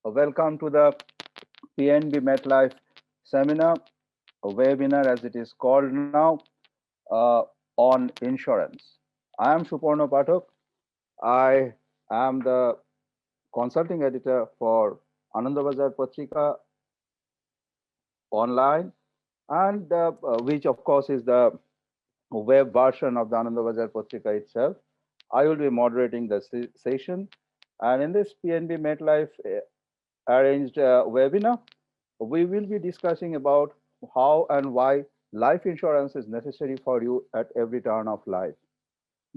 Welcome to the PNB MetLife seminar, a webinar as it is called now, on insurance. I am Suparno Pathak. I am the consulting editor for Anandabazar Patrika online, and which of course is the web version of the Anandabazar Patrika itself. I will be moderating the session, and in this PNB MetLife arranged webinar, we will be discussing about how and why life insurance is necessary for you at every turn of life.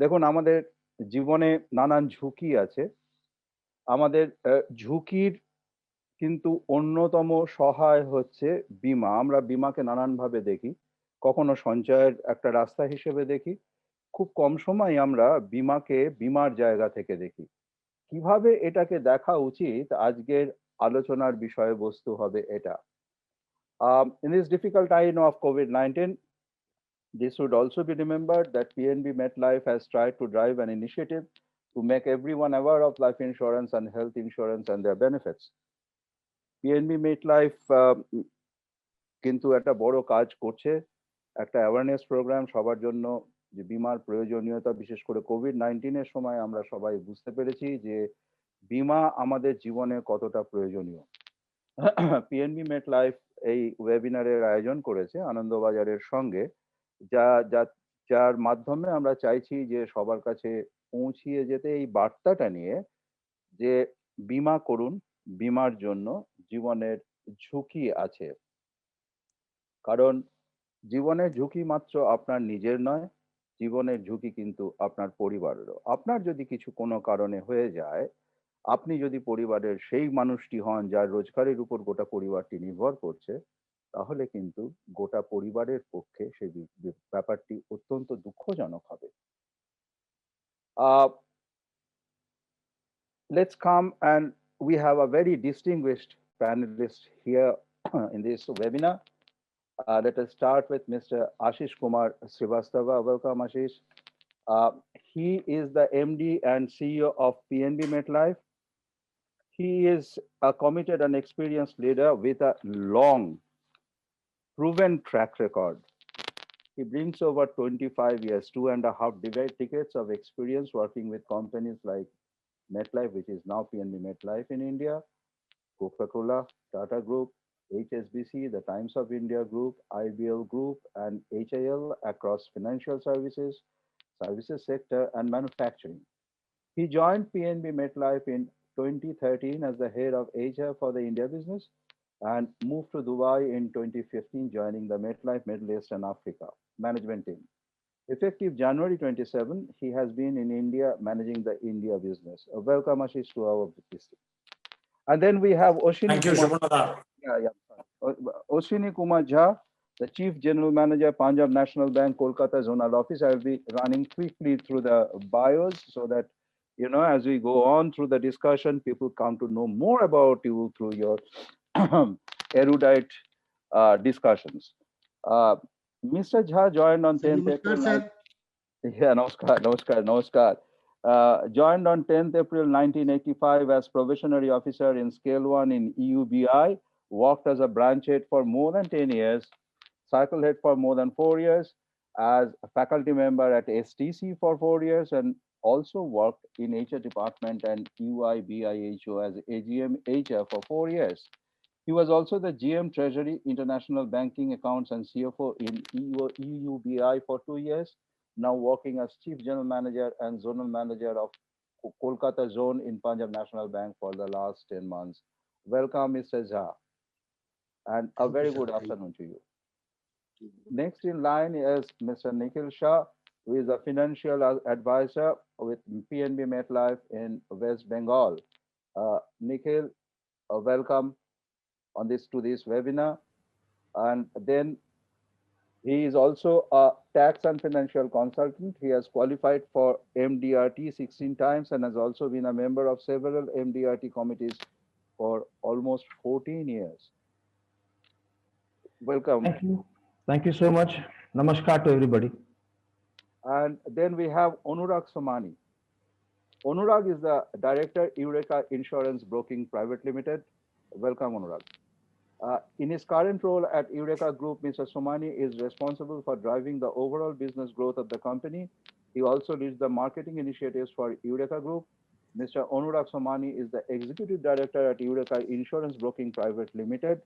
দেখুন আমাদের জীবনে নানান ঝুঁকি আছে। আমাদের ঝুঁকির কিন্তু অন্যতম সহায় হচ্ছে বীমা। আমরা বীমাকে নানানভাবে দেখি। কখনো সঞ্চয়ের একটা রাস্তা হিসেবে দেখি। খুব কম সময় আমরা বীমাকে বীমার জায়গা থেকে দেখি। কিভাবে এটাকে দেখা উচিত আজকের আলোচনার বিষয়বস্তু হবে এটা। In this difficult time of COVID-19, this should also be remembered that PNB MetLife has tried to drive an initiative to make everyone aware of life insurance and health insurance and their benefits. PNB MetLife কিন্তু একটা বড় কাজ করছে, একটা awareness programme সবার জন্য যে বীমার প্রয়োজনীয়তা, বিশেষ করে কোভিড-19 এর সময় আমরা সবাই বুঝতে পেরেছি যে বীমা আমাদের জীবনে কতটা প্রয়োজনীয়। পিএনবি মেটলাইফ এই ওয়েবিনারের আয়োজন করেছে আনন্দবাজারের সঙ্গে, যার মাধ্যমে আমরা চাইছি যে সবার কাছে পৌঁছিয়ে যেতে এই বার্তাটা নিয়ে যে বীমা করুন, বীমার জন্য জীবনের ঝুঁকি আছে। কারণ জীবনের ঝুঁকি মাত্র আপনার নিজের নয়, জীবনের ঝুঁকি কিন্তু আপনার পরিবারেরও। আপনার যদি কিছু কোনো কারণে হয়ে যায়, আপনি যদি পরিবারের সেই মানুষটি হন যার রোজগারের উপর গোটা পরিবারটি নির্ভর করছে, তাহলে কিন্তু গোটা পরিবারের পক্ষে সেই ব্যাপারটি অত্যন্ত দুঃখজনক হবে। Let's come, and we have a very distinguished panelist here in this webinar. Let us start with Mr. Ashish Kumar Srivastava. Welcome, Ashish. He is the MD and CEO of PNB MetLife. He is a committed and experienced leader with a long, proven track record. He brings over 25 years, 2.5 decades of experience working with companies like MetLife, which is now PNB MetLife in India, Coca-Cola, Tata Group, HSBC, the Times of India Group, IBL Group, and HIL across financial services sector, and manufacturing. He joined PNB MetLife in 2013 as the head of HR for the India business and moved to Dubai in 2015, joining the MetLife Middle East and Africa management team. Effective January 27, he has been in India managing the India business. Welcome, Ashish, to our business. And then we have Oshini. Thank you, Shubhanada. Oshini Kumar Jha, the Chief General Manager, Punjab National Bank, Kolkata Zonal Office. I will be running quickly through the bios so that, you know, as we go on through the discussion, people come to know more about you through your erudite discussions. Mr. Jha joined on 10th April. Yeah, namaskar. Joined on 10th April 1985 as probationary officer in Scale 1 in EUBI, worked as a branch head for more than 10 years, cycle head for more than 4 years, as a faculty member at STC for 4 years, and also worked in HR department and UIBIHO as AGM HR for 4 years. He was also the GM Treasury, International Banking Accounts, and CFO in EUBI for 2 years, now working as Chief General Manager and Zonal Manager of Kolkata Zone in Punjab National Bank for the last 10 months. Welcome, Mr. Jha, and a very good afternoon to you. Next in line is Mr. Nikhil Shah, who is a financial advisor with PNB MetLife in West Bengal. Nikhil, welcome on this webinar. And then he is also a tax and financial consultant. He has qualified for MDRT 16 times and has also been a member of several MDRT committees for almost 14 years. Welcome. Thank you. Thank you so much. Namaskar to everybody. And then we have Anurag Somani. Anurag is the director, Eureka Insurance Broking Private Limited. Welcome, Anurag. In his current role at Eureka Group, Mr. Somani is responsible for driving the overall business growth of the company. He also leads the marketing initiatives for Eureka Group. Mr. Anurag Somani is the executive director at Eureka Insurance Broking Private Limited.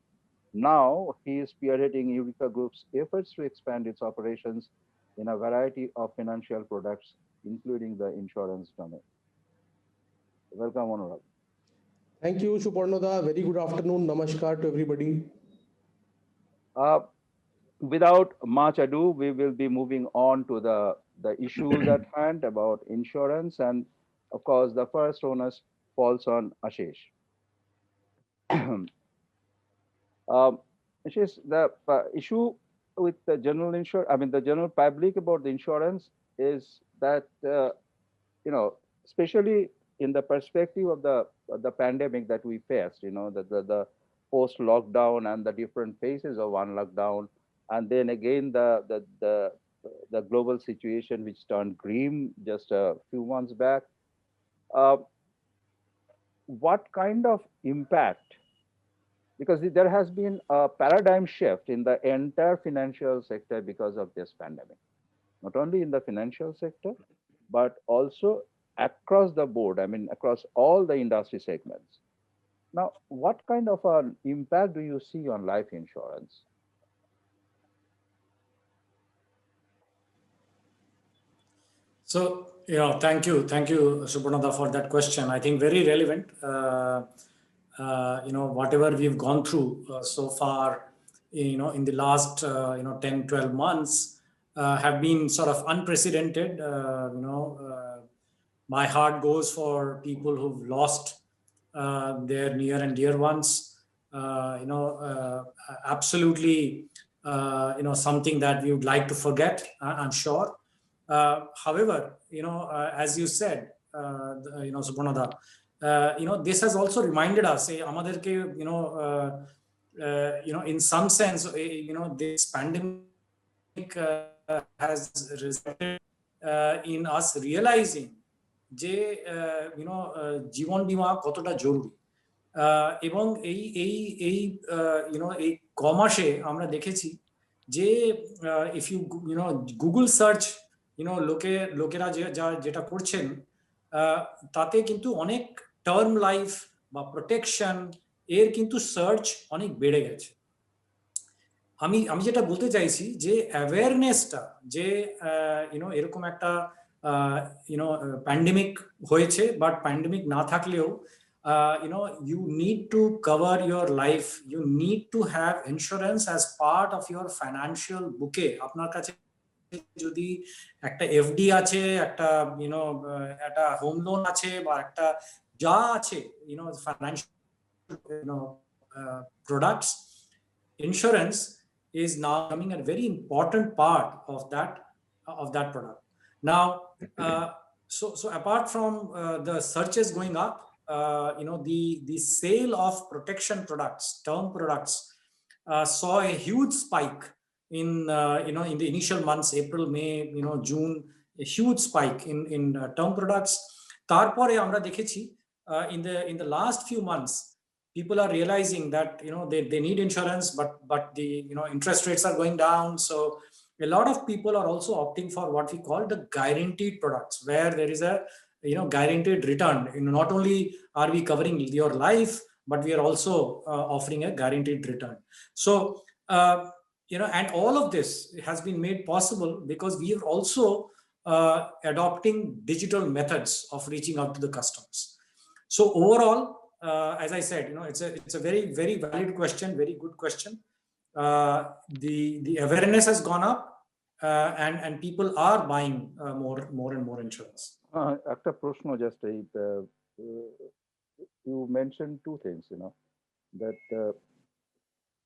Now, he is spearheading Eureka Group's efforts to expand its operations in a variety of financial products, including the insurance domain. Welcome, Anurag. Thank you, Suparnoda. Very good afternoon. Namaskar to everybody. Without much ado, we will be moving on to the issues at hand about insurance. And of course, the first onus falls on Ashish. Ashish, the issue with the the general public about the insurance is that, especially in the perspective of the pandemic that we faced, the post-lockdown and the different phases of one lockdown, and then again the global situation which turned grim just a few months back. Uh, what kind of impact? Because there has been a paradigm shift in the entire financial sector because of this pandemic. Not only in the financial sector, but also across the board. Across all the industry segments. Now, what kind of an impact do you see on life insurance? So, thank you, Suparnada, for that question. I think very relevant. Whatever we've gone through so far, in the last 10, 12 months have been sort of unprecedented. My heart goes for people who've lost their near and dear ones. Absolutely, something that we would like to forget, I'm sure. However, as you said, Suparnada, this has also reminded us, amaderke, in some sense, this pandemic has resulted in us realizing যে জীবন বীমা কতটা জরুরি এবং এই কমাসে আমরা দেখেছি যে if you Google search লোকেরা যেটা করছেন তাতে কিন্তু অনেক টার্ম লাইফ বা প্রোটেকশন এর কিন্তু সার্চ অনেক বেড়ে গেছে। আমি যেটা বলতে চাইছি যে অ্যাওয়ারনেসটা যে এরকম একটা প্যান্ডেমিক হয়েছে, বাট প্যান্ডেমিক না থাকলেও you need to cover your life, you need to have insurance as part of your financial bouquet. আপনার কাছে যদি একটা এফডি আছে, একটা একটা হোম লোন আছে, বা একটা যা আছে financial products, insurance is now becoming a very important part of that product. Now, so apart from the searches going up, the sale of protection products, term products, saw a huge spike in in the initial months, April, May, June, a huge spike in term products. Tarpore amra dekhechi in the last few months, people are realizing that they need insurance, but the interest rates are going down. So a lot of people are also opting for what we call the guaranteed products, where there is a guaranteed return. Not only are we covering your life, but we are also offering a guaranteed return. So and all of this has been made possible because we are also adopting digital methods of reaching out to the customers. So overall, as I said, it's a very, very valid question, very good question. The awareness has gone up, and people are buying more and more insurance. After Proshno, just you mentioned two things, that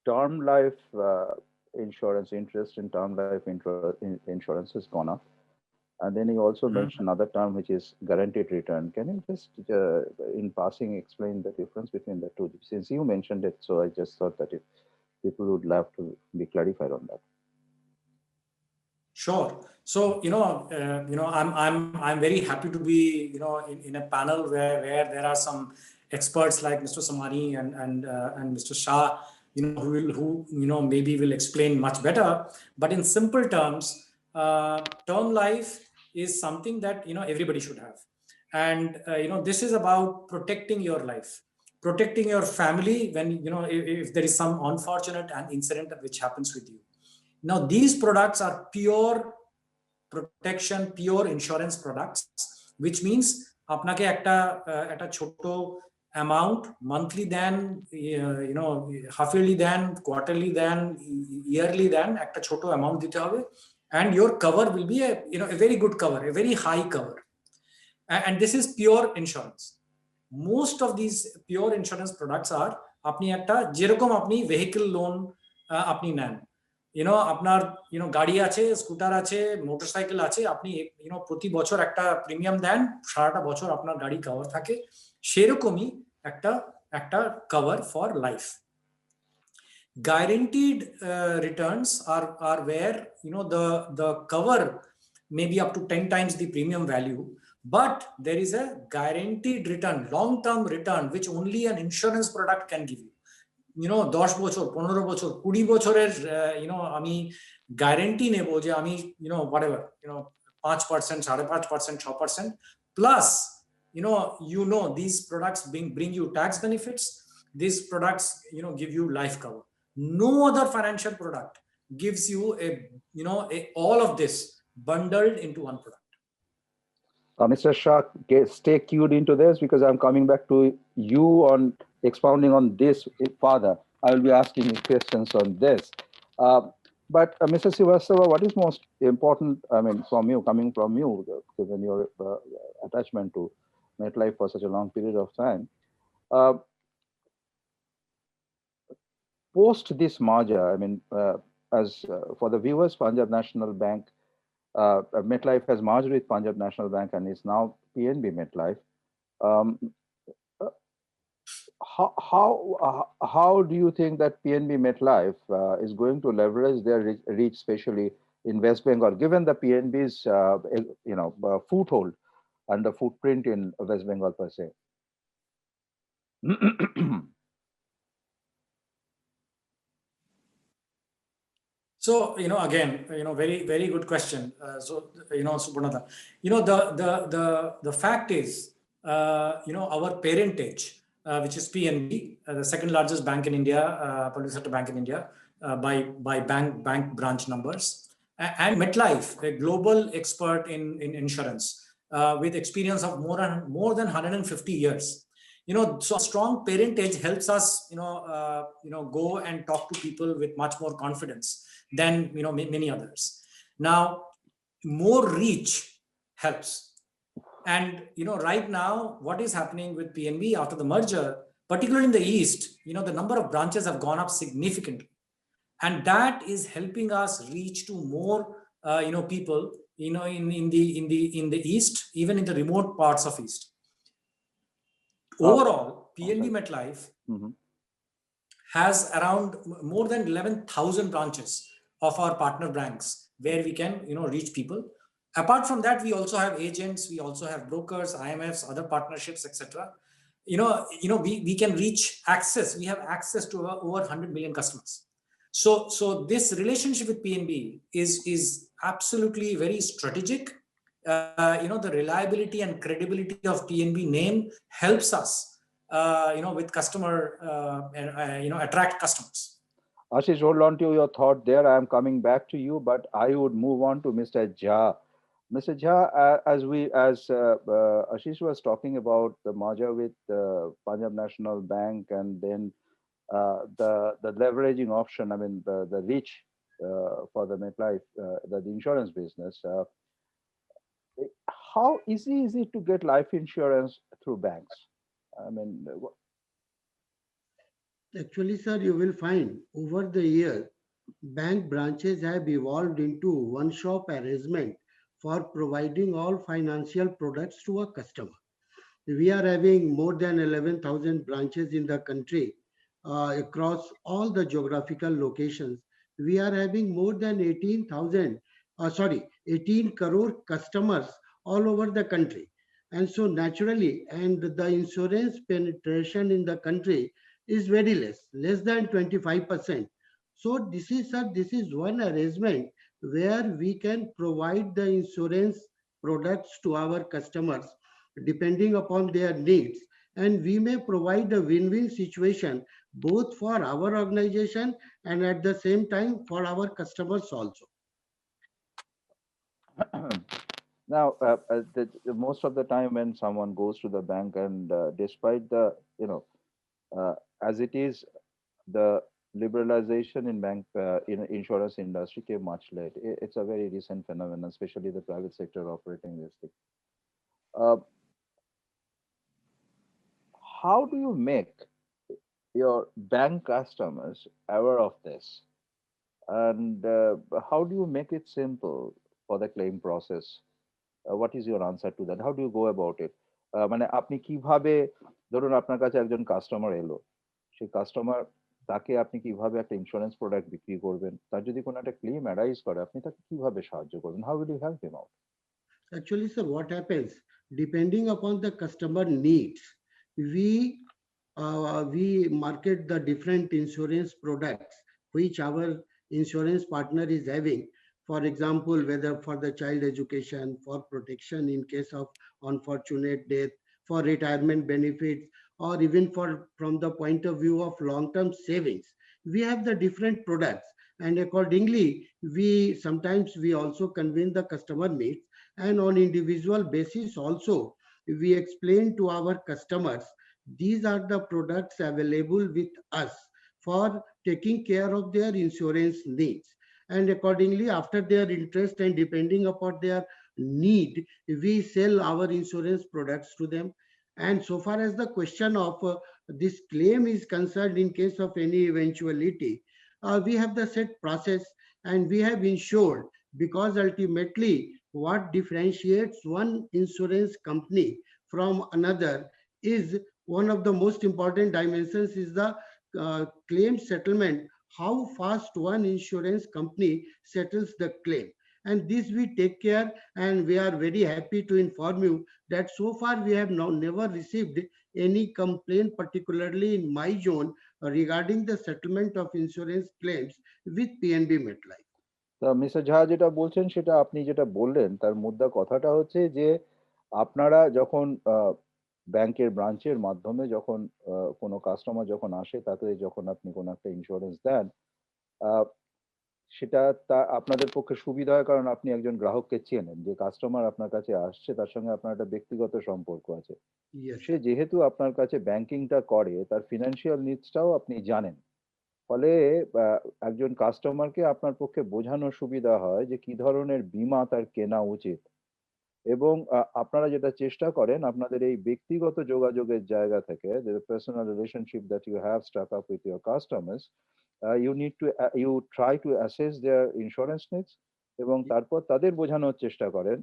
term life insurance, interest in term life insurance has gone up. And then you also mentioned another term, which is guaranteed return. Can you just, in passing, explain the difference between the two? Since you mentioned it, so I just thought that if people would love to be clarified on that. Sure. So, I'm very happy to be, in a panel where there are some experts like Mr. Samani and Mr. Shah, who maybe will explain much better. But in simple terms, term life is something that, everybody should have. And, this is about protecting your life, protecting your family when, if there is some unfortunate incident which happens with you. Now, these products are pure protection, pure insurance products, which means আপনাকে একটা ছোট amount monthly দেন, half yearly দেন, quarterly দেন, yearly দেন, একটা ছোট amount দিতে হবে, and your cover will be a very good cover, a very high cover, and this is pure insurance. Most of these pure insurance products are আপনি একটা যেরকম আপনি vehicle loan আপনি নেন, আপনার গাড়ি আছে, স্কুটার আছে, মোটরসাইকেল আছে, আপনি প্রতি বছর একটা প্রিমিয়াম দেন, সারাটা বছর আপনার গাড়ি কভার থাকে, সেরকমই একটা cover for life. Guaranteed returns are where the cover may be up to 10 times the premium value, but there is a guaranteed return, long-term return, which only an insurance product can give you. 10 বছর, 15 বছর, 20 বছরের আমি guarantee নেব যে আমি whatever 5%, 5.5%, 6%, plus these products bring you tax benefits. These products give you life cover. No other financial product gives you all of this bundled into one product. Mr. Shah, stay cued into this because I'm coming back to you on expounding on this further. I will be asking you questions on this. But Mr. Srivastava, what is most important, coming from you, given your attachment to MetLife for such a long period of time, post this merger, as for the viewers, Punjab National Bank, MetLife has merged with Punjab National Bank and is now PNB MetLife. How do you think that PNB MetLife is going to leverage their reach, especially in West Bengal, given the PNB's foothold and the footprint in West Bengal per se? So, again, very, very good question. Suparnada, the fact is, our parentage, which is PNB, the second largest bank in India, public sector bank in India, by bank branch numbers, and MetLife, a global expert in insurance, with experience of more than 150 years. So strong parentage helps us, go and talk to people with much more confidence than many others. Now, more reach helps. And right now, what is happening with PNB after the merger, particularly in the East, the number of branches have gone up significantly, and that is helping us reach to more people in the East, even in the remote parts of East. Overall, PNB MetLife has around more than 11,000 branches of our partner banks where we can reach people. Apart from that, we also have agents, we also have brokers, IMFs, other partnerships, etc. We can reach access. We have access to over 100 million customers. So this relationship with PNB is absolutely very strategic. The reliability and credibility of PNB name helps us, with customer, attract customers. Ashish, hold on to your thought there. I am coming back to you, but I would move on to Mr. Jha. Mr. Jha, as Ashish was talking about the merger with Punjab National Bank, and then the leveraging option, the reach for the MetLife, the insurance business. How easy is it to get life insurance through banks? Actually, sir, you will find over the year, bank branches have evolved into one-shop arrangement for providing all financial products to a customer. We are having more than 11,000 branches in the country across all the geographical locations. We are having more than 18,000 18 crore customers all over the country. And so naturally, and the insurance penetration in the country is very less than 25%. So this is, sir, this is one arrangement where we can provide the insurance products to our customers depending upon their needs. And we may provide a win-win situation both for our organization and at the same time for our customers also. Now, most of the time when someone goes to the bank and despite the, as it is, the liberalization in bank in insurance industry came much late. It's a very recent phenomenon, especially the private sector operating this thing. Uh, how do you make your bank customers aware of this? And how do you make it simple for the claim process? What is your answer to that? How do you go about it? মানে আপনি কিভাবে, ধরুন আপনার কাছে একজন customer এলো, সেই customer, তাকে আপনি কিভাবে একটা ইন্স্যুরেন্স প্রোডাক্ট বিক্রি করবেন, তার যদি কোনো একটা ক্লেম অ্যারাইজ করে আপনি তাকে কিভাবে সাহায্য করবেন? How will you help him out? Actually, sir, what happens, depending upon the customer needs, we market the different insurance products which our insurance partner is having. For example, whether for the child education, for protection in case of unfortunate death, for retirement benefits, or even for from the point of view of long-term savings. We have the different products, and accordingly, we also convene the customer needs, and on individual basis also we explain to our customers these are the products available with us for taking care of their insurance needs. And accordingly, after their interest and depending upon their need, we sell our insurance products to them. And so far as the question of this claim is concerned, in case of any eventuality, we have the set process and we have ensured, because ultimately what differentiates one insurance company from another is one of the most important dimensions is the claim settlement, how fast one insurance company settles the claim. And this we take care, and we are very happy to inform you that so far we have never received any complaint, particularly in my zone, regarding the settlement of insurance claims with PNB MetLife. তা mister ঝা যেটা বলছেন, সেটা আপনি যেটা বললেন তার মুদ্রা কথাটা হচ্ছে যে আপনারা যখন ব্যাংকের ব্রাঞ্চের মাধ্যমে যখন কোনো কাস্টমার যখন আসে তাতে যখন আপনি কোনো একটা ইন্স্যুরেন্স দেন, সেটা আপনাদের পক্ষে সুবিধা হয় কারণ আপনি একজন গ্রাহককে চেনেন, যে কাস্টমার আপনার কাছে আসছে তার সঙ্গে আপনার একটা ব্যক্তিগত সম্পর্ক আছে। Yes, সে যেহেতু আপনার কাছে ব্যাংকিংটা করে, তার ফিনান্সিয়াল নিডসটাও আপনি জানেন। ফলে একজন কাস্টমারকে আপনার পক্ষে বোঝানোর সুবিধা হয় যে কি ধরনের বীমা তার কেনা উচিত। এবং আপনারা যেটা চেষ্টা করেন আপনাদের এই ব্যক্তিগত যোগাযোগের জায়গা থেকে, যে personal relationship that you have stuck up with your customers, you try to assess their insurance needs এবং তারপর তাদের বোঝানোর চেষ্টা করেন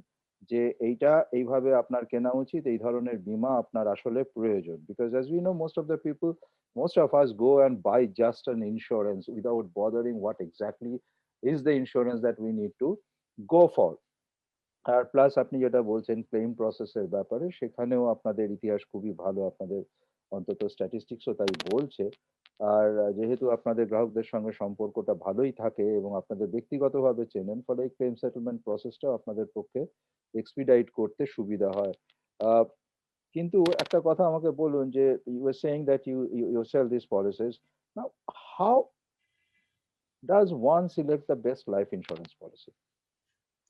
যে এইটা এইভাবে আপনার কেনা উচিত, এই ধরনের বীমা আপনার আসলে প্রয়োজন। Because as we know, most of us go and buy just an insurance without bothering what exactly is the insurance that we need to go for. আর প্লাস আপনি যেটা বলছেন ক্লেম প্রসেসের ব্যাপারে, সেখানেও আপনাদের ইতিহাস খুবই ভালো, আপনাদের অন্তত স্ট্যাটিস্টিক্সও তাই বলছে। আর যেহেতু আপনাদের গ্রাহকদের সঙ্গে সম্পর্কটা ভালোই থাকে এবং আপনাদের ব্যক্তিগতভাবে চেনেন, ফলে এই ক্লেম সেটেলমেন্ট প্রসেসটাও আপনাদের পক্ষে এক্সপিডাইট করতে সুবিধা হয়। কিন্তু একটা কথা আমাকে বলুন, যে you are saying that you sell this policies, now how does one select the best life insurance policy?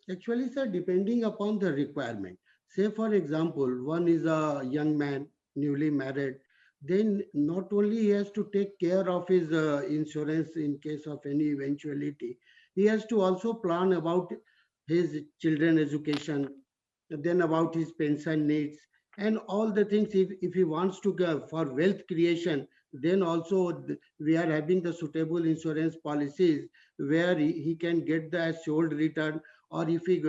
actually, sir, depending upon the requirement. Say, for example, one is a young man, newly married, then not only he has to take care of his insurance in case of any eventuality, he has to also plan about his children education, then about his pension needs and all the things. If he wants to go for wealth creation, then also we are having the suitable insurance policies where he can get the assured return, or if he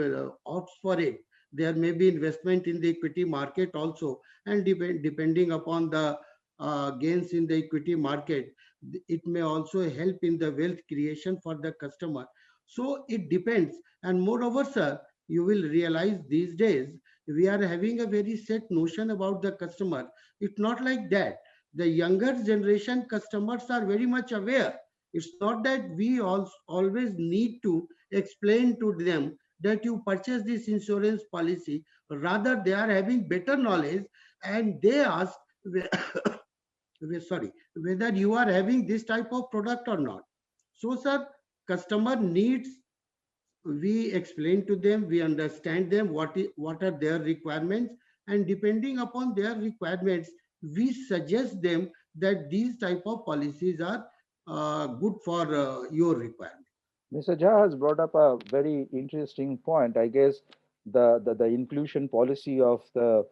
opts for it, there may be investment in the equity market also, and depending upon the gains in the equity market, it may also help in the wealth creation for the customer. So it depends. And moreover, sir, you will realize these days we are having a very set notion about the customer. It's not like that. The younger generation customers are very much aware. It's not that we always need to explain to them that you purchase this insurance policy. Rather, they are having better knowledge and they ask, sorry, whether you are having this type of product or not. So, sir, customer needs, we explain to them, we understand them, what are their requirements, and depending upon their requirements, we suggest them that these type of policies are good for your requirement. Mr. Jha has brought up a very interesting point. I guess the inclusion policy of the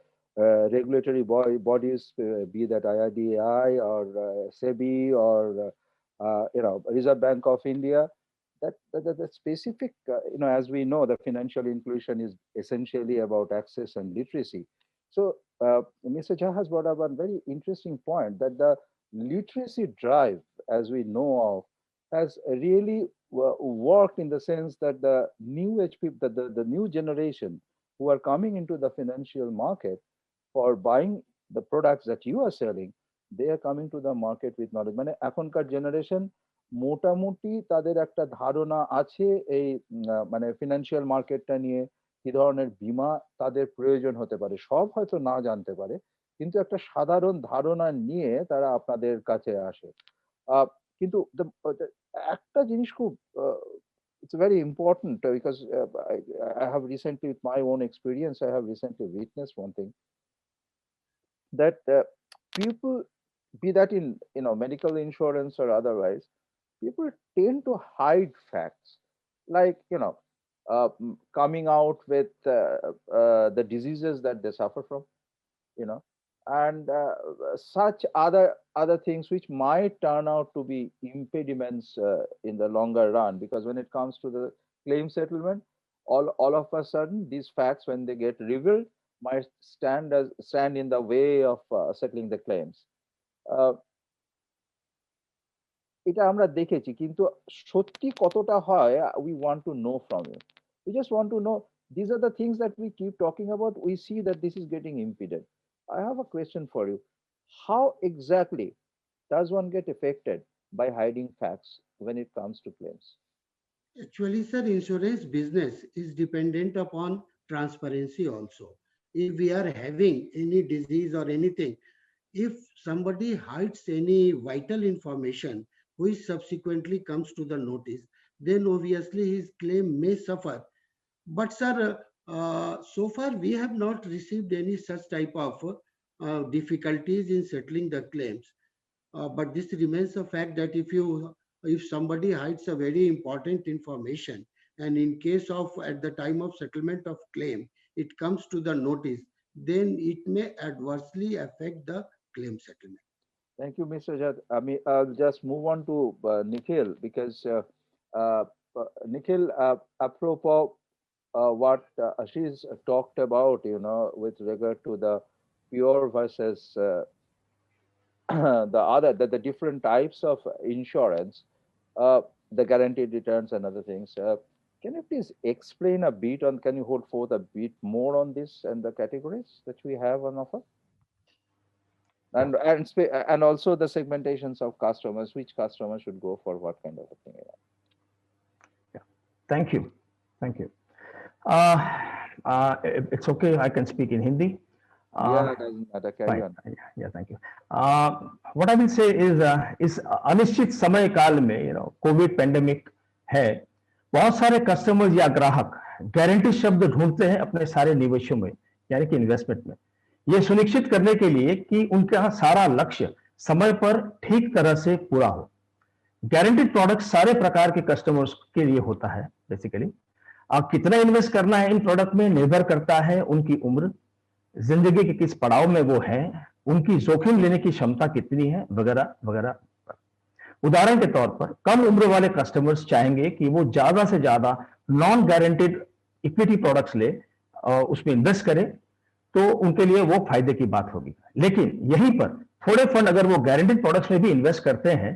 regulatory bodies, be that IRDAI or SEBI or Reserve Bank of India, that specific, as we know, the financial inclusion is essentially about access and literacy. So Mr. Jha has brought up a very interesting point that the literacy drive, as we know of, has really worked in the sense that the new age people, the new generation who are coming into the financial market for buying the products that you are selling, they are coming to the market with knowledge. মানে এখনকার generation মোটামুটি তাদের একটা ধারণা আছে এই মানে financial মার্কেটটা নিয়ে, কি ধরনের বীমা তাদের প্রয়োজন হতে পারে, সব হয়তো না জানতে পারে, কিন্তু একটা সাধারণ ধারণা নিয়ে তারা আপনাদের কাছে আসে। কিন্তু একটা জিনিস খুব it's very important because I have recently, with my own experience, I have recently witnessed one thing that people, be that in medical insurance or otherwise, people tend to hide facts, like coming out with the diseases that they suffer from, and such other things which might turn out to be impediments in the longer run, because when it comes to the claim settlement, all of a sudden these facts, when they get revealed, might stand in the way of settling the claims. এটা আমরা দেখেছি, কিন্তু সত্যি কতটা হয়, we want to know from you. We just want to know, these are the things that we keep talking about. We see that this is getting impeded. I have a question for you. How exactly does one get affected by hiding facts when it comes to claims? Actually, sir, insurance business is dependent upon transparency also. If we are having any disease or anything, if somebody hides any vital information which subsequently comes to the notice, then obviously his claim may suffer. But sir, so far we have not received any such type of difficulties in settling the claims. But this remains a fact that if somebody hides a very important information, and in case of at the time of settlement of claim, it comes to the notice, then it may adversely affect the claim settlement. Thank you, Mr. Jad. I mean, I'll just move on to Nikhil, because Nikhil, apropos what Ashish talked about, with regard to the pure versus the different types of insurance, the guaranteed returns and other things. Can you please explain a bit on, can you hold forth a bit more on this and the categories that we have on offer? And also the segmentations of customers, which customers should go for what kind of a thing? Yeah, thank you. It's okay, I can speak in Hindi. Yeah, it doesn't matter. Carry on. Yeah, thank you. What I will say is अनिश्चित समय काल में Covid pandemic है, बहुत सारे customers या ग्राहक guarantee शब्द ढूंढते हैं अपने सारे निवेशों में, यानी कि इन्वेस्टमेंट में, यह सुनिश्चित करने के लिए कि उनके यहाँ सारा लक्ष्य समय पर ठीक तरह से पूरा हो। गारंटीड प्रोडक्ट सारे प्रकार के कस्टमर्स के लिए होता है। बेसिकली कितना इन्वेस्ट करना है इन प्रोडक्ट में निर्भर करता है उनकी उम्र, जिंदगी के किस पड़ाव में वो है, उनकी जोखिम लेने की क्षमता कितनी है, वगैरह वगैरह। उदाहरण के तौर पर कम उम्र वाले कस्टमर्स चाहेंगे कि वो ज्यादा से ज्यादा नॉन गारंटेड इक्विटी प्रोडक्ट्स ले, उसमें इन्वेस्ट करें, तो उनके लिए वो फायदे की बात होगी। लेकिन यहीं पर थोड़े फंड अगर वो गारंटेड प्रोडक्ट्स में भी इन्वेस्ट करते हैं,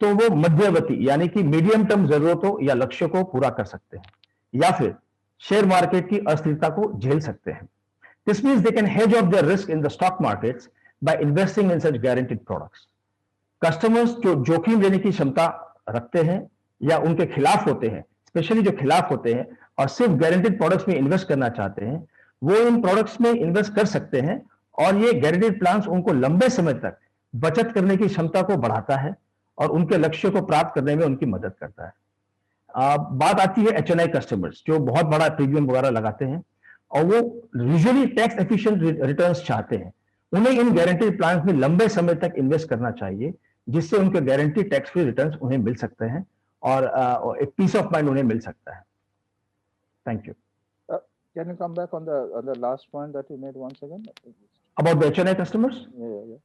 तो वो मध्यवर्ती यानी कि मीडियम टर्म जरूरतों या लक्ष्य को पूरा कर सकते हैं, या फिर शेयर मार्केट की अस्थिरता को झेल सकते हैं. This means they can hedge off their risk in the stock markets by investing in such guaranteed products. Customers जो जोखिम लेने की क्षमता रखते हैं या उनके खिलाफ होते हैं, स्पेशली जो खिलाफ होते हैं और सिर्फ गारंटेड प्रोडक्ट्स में इन्वेस्ट करना चाहते हैं, वो इन प्रोडक्ट्स में इन्वेस्ट कर सकते हैं. और ये गारंटेड प्लान्स उनको लंबे समय तक बचत करने की क्षमता को बढ़ाता है और उनके लक्ष्य को प्राप्त करने में उनकी मदद करता है. बात आती है HNI कस्टमर्स जो बहुत बड़ा प्रीमियम वगैरह लगाते हैं और वो यूजुअली टैक्स एफिशिएंट रिटर्न्स चाहते हैं. उन्हें इन गारंटेड प्लान्स में लंबे समय तक इन्वेस्ट करना चाहिए, जिससे उनके गारंटी टैक्स फ्री रिटर्न्स उन्हें मिल सकते हैं और एक पीस ऑफ माइंड उन्हें मिल सकता है. Thank you. Can you come back on the last point that you made once again? About the HNI customers? Yeah.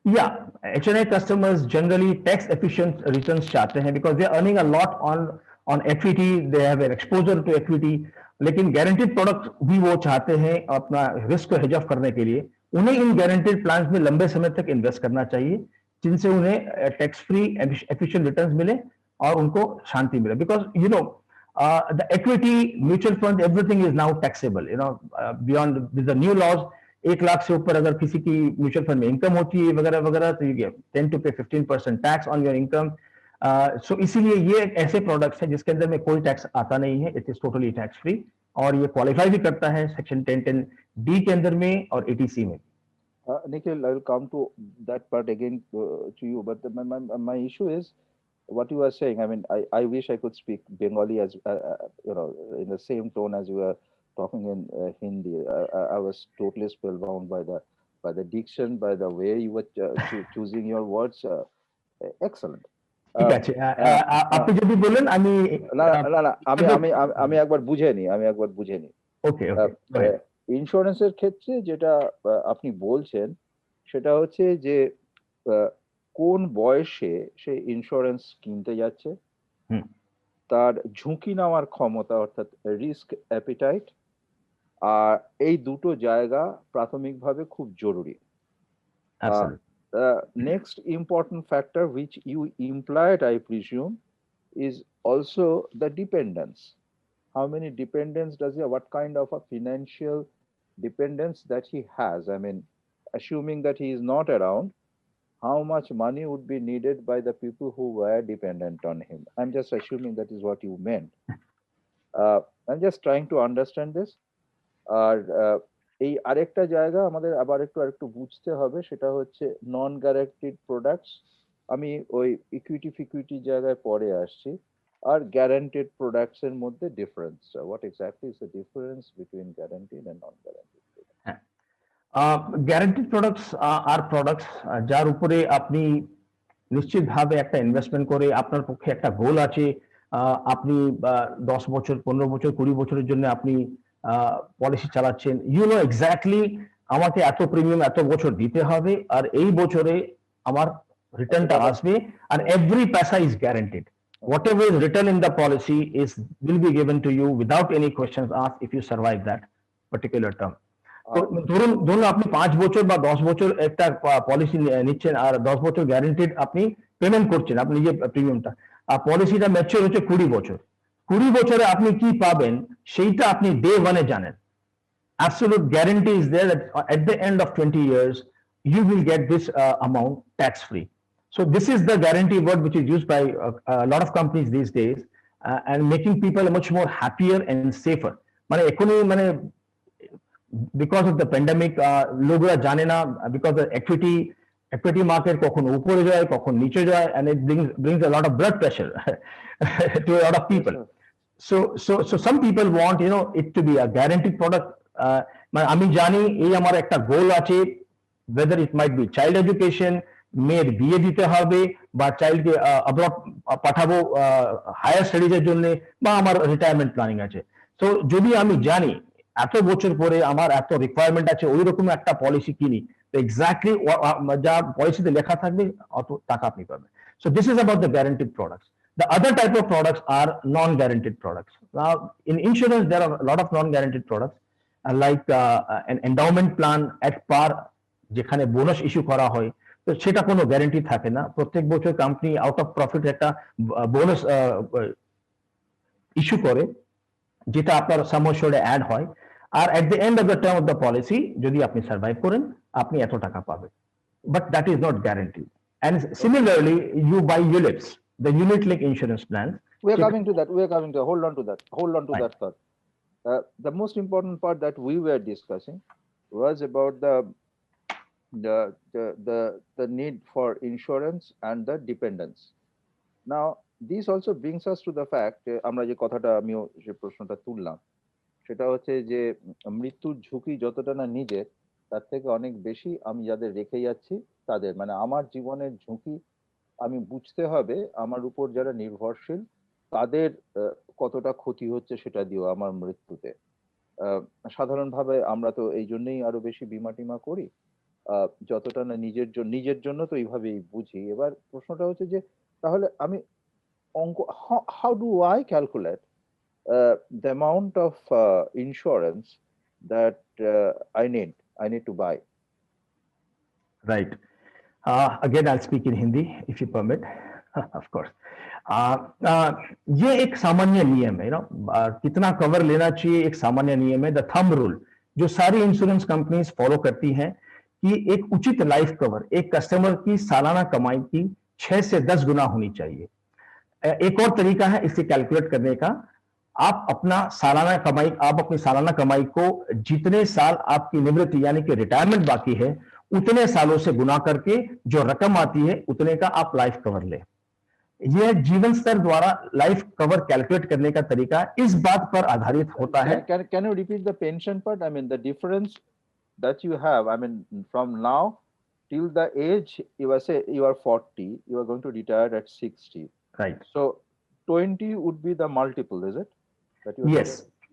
Yeah, HNI customers generally tax efficient returns चाहते हैं because they are earning a lot on equity, they have an exposure to equity. लेकिन guaranteed product भी वो चाहते हैं अपना risk को hedge off करने के लिए. उन्हें इन guaranteed plans में लंबे समय तक इन्वेस्ट करना चाहिए, जिनसे उन्हें टैक्स फ्री एफिशिएंट रिटर्न्स मिले और उनको शांति मिले. Because you know the equity, mutual fund, everything is now taxable. Beyond with the new laws, 1 lakh से ऊपर अगर किसी की म्यूचुअल फंड में इनकम होती है वगैरह वगैरह, तो you tend to pay 15% tax on your income. So इसीलिए ये ऐसे प्रोडक्ट्स हैं जिसके अंदर में कोई टैक्स आता नहीं है. It is totally tax free और ये क्वालिफाई भी करता है सेक्शन 1010D के अंदर में और ATC में. Nikhil, I will come to that part again to you, but my issue is what you are saying. I mean, I wish I could speak Bengali as in the same tone as you were talking in Hindi. I was totally spellbound by the diction, by the way you were choosing your words. Excellent. ঠিক আছে, আপনি যদি বলেন আমি না আমি একবার বুঝেনি. ওকে. ইন্স্যুরেন্সের ক্ষেত্রে যেটা আপনি বলছেন সেটা হচ্ছে যে কোন বয়সে সে ইন্স্যুরেন্স কিনতে যাচ্ছে, তার ঝুঁকি নেওয়ার ক্ষমতা অর্থাৎ রিস্ক অ্যাপিটাইট, আর এই দুটো জায়গা প্রাথমিকভাবে খুব জরুরি. Next important factor which you implied, I presume, is also the dependence. How many dependents does he have? What kind of a financial dependence that he has? I mean, assuming that he is not around, how much money would be needed by the people who were dependent on him? I'm just assuming that is what you meant. I'm just trying to understand this. এই আরেকটা জায়গা আমাদের আবার একটু বুঝতে হবে, সেটা হচ্ছে নন গ্যারান্টিড প্রোডাক্টস. আমি ওই ইকুইটি ফিকুইটি জায়গায় পরে আসছি. আর গ্যারান্টেড প্রোডাক্টস এর মধ্যে difference, what exactly is the difference between guaranteed and non guaranteed? Guaranteed products আর প্রোডাক্টস যার উপরে আপনি নিশ্চিতভাবে একটা ইনভেস্টমেন্ট করে আপনার পক্ষে একটা গোল আছে, আপনি 10 বছর 15 বছর 20 বছরের জন্য আপনি পলিসি চালাচ্ছেন. ইউ নো এক্স্যাক্টলি আমাকে এত প্রিমিয়াম এত বছর দিতে হবে আর এই বছরে আমার রিটার্নটা আসবে, আর এভরি পয়সা is guaranteed. Whatever is written in the policy will be given to you without any questions asked if you survive that particular term. ধরুন আপনি 5 বছর বা 10 বছর একটা পলিসি নিচ্ছেন আর 10 বছর গ্যারান্টিড আপনি পেমেন্ট করছেন আপনি যে প্রিমিয়ামটা, আর পলিসিটা ম্যাচিউর হচ্ছে 20 বছর. 20 বছরে আপনি কি পাবেন সেইটা আপনি ডে 1-এ জানেন. Absolute guarantee is there that at the end of 20 years you will get this amount tax free. So this is the guarantee word which is used by a lot of companies these days, and making people much more happier and safer. মানে এখনই মানে because of the pandemic লোকরা জানে না, because the equity market কখন উপরে যায় কখন নিচে যায়, and it brings a lot of blood pressure to a lot of people. So some people want it to be a guaranteed product. মানে আমি জানি এই আমার একটা গোল আছে, whether it might be child education, মেয়ের বিয়ে দিতে হবে বা চাইল্ডকে অ্যাব্রড পাঠাবো হায়ার স্টাডিজের জন্য, বা আমার রিটায়ারমেন্ট প্ল্যানিং আছে. তো যদি আমি জানি এত বছর পরে আমার এত রিকোয়ারমেন্ট আছে, ওই রকম একটা পলিসি কিনি, তো এক্স্যাক্টলি যা পলিসিতে লেখা থাকবে অত টাকা আপনি পাবেন. So this is about the guaranteed products. The other type of products are non-guaranteed products. Now, in insurance, there are a lot of non-guaranteed products, like an endowment plan at par, যেখানে bonus issue করা হয়. তো তো সেটা কোনো guarantee থাকে না। প্রত্যেক বছর কোম্পানি আউট অফ প্রফিট একটা বোনাস ইস্যু করে, যেটা আপনার সাম অ্যাসিওর্ডে অ্যাড হয়, আর at the end of the term of the policy যদি আপনি সার্ভাইভ করেন আপনি এত টাকা পাবেন, but that is not guarantee. And similarly, you buy ULIPs, the unit link insurance plan. We are coming to that. We are coming to hold on to that. Hold on to Right. that thought. The most important part that we were discussing was about the need for insurance and the dependence. Now, this also brings us to the fact, আমরা যে কথাটা আমিও যে প্রশ্নটা তুললাম সেটা হচ্ছে যে মৃত্যুর ঝুঁকি যতটা না নিজের, তার থেকে অনেক বেশি আমি যাদের রেখে যাচ্ছি তাদের, মানে আমার জীবনের ঝুঁকি আমি বুঝতে হবে আমার উপর যারা নির্ভরশীল তাদের কতটা ক্ষতি হচ্ছে সেটা দিয়েও আমার মৃত্যুতে। সাধারণভাবে আমরা তো এই জন্যই আরো বেশি বীমা টিমা করি, যতটা না নিজের জন্য তো এইভাবেই বুঝি। এবার প্রশ্নটা হচ্ছে যে তাহলে আমি অঙ্ক, how do I calculate the amount of insurance that I need to buy? Right. Again, I'll speak in Hindi if you permit, of course. ये एक सामान्य नियम है, कितना कवर लेना चाहिए एक सामान्य नियम है, द थंब रूल जो सारी इंश्योरेंस कंपनीज फॉलो करती हैं कि एक उचित लाइफ कवर एक कस्टमर की सालाना कमाई की 6 से 10 गुना होनी चाहिए। एक और तरीका है इसे कैलकुलेट करने का, आप अपनी सालाना कमाई को जितने साल आपकी निवृत्ति यानी कि रिटायरमेंट बाकी है उतने सालों से गुना करके जो रकम आती है उतने का आप लाइफ कवर ले। यह जीवन स्तर द्वारा लाइफ कवर कैलकुलेट करने का तरीका इस बात पर आधारित होता है। Can you repeat the pension part? I mean, the difference that you have, I mean, from now till the age you are 40, you are going to retire at 60. Right. So 20 would be the multiple, is it? That you Yes.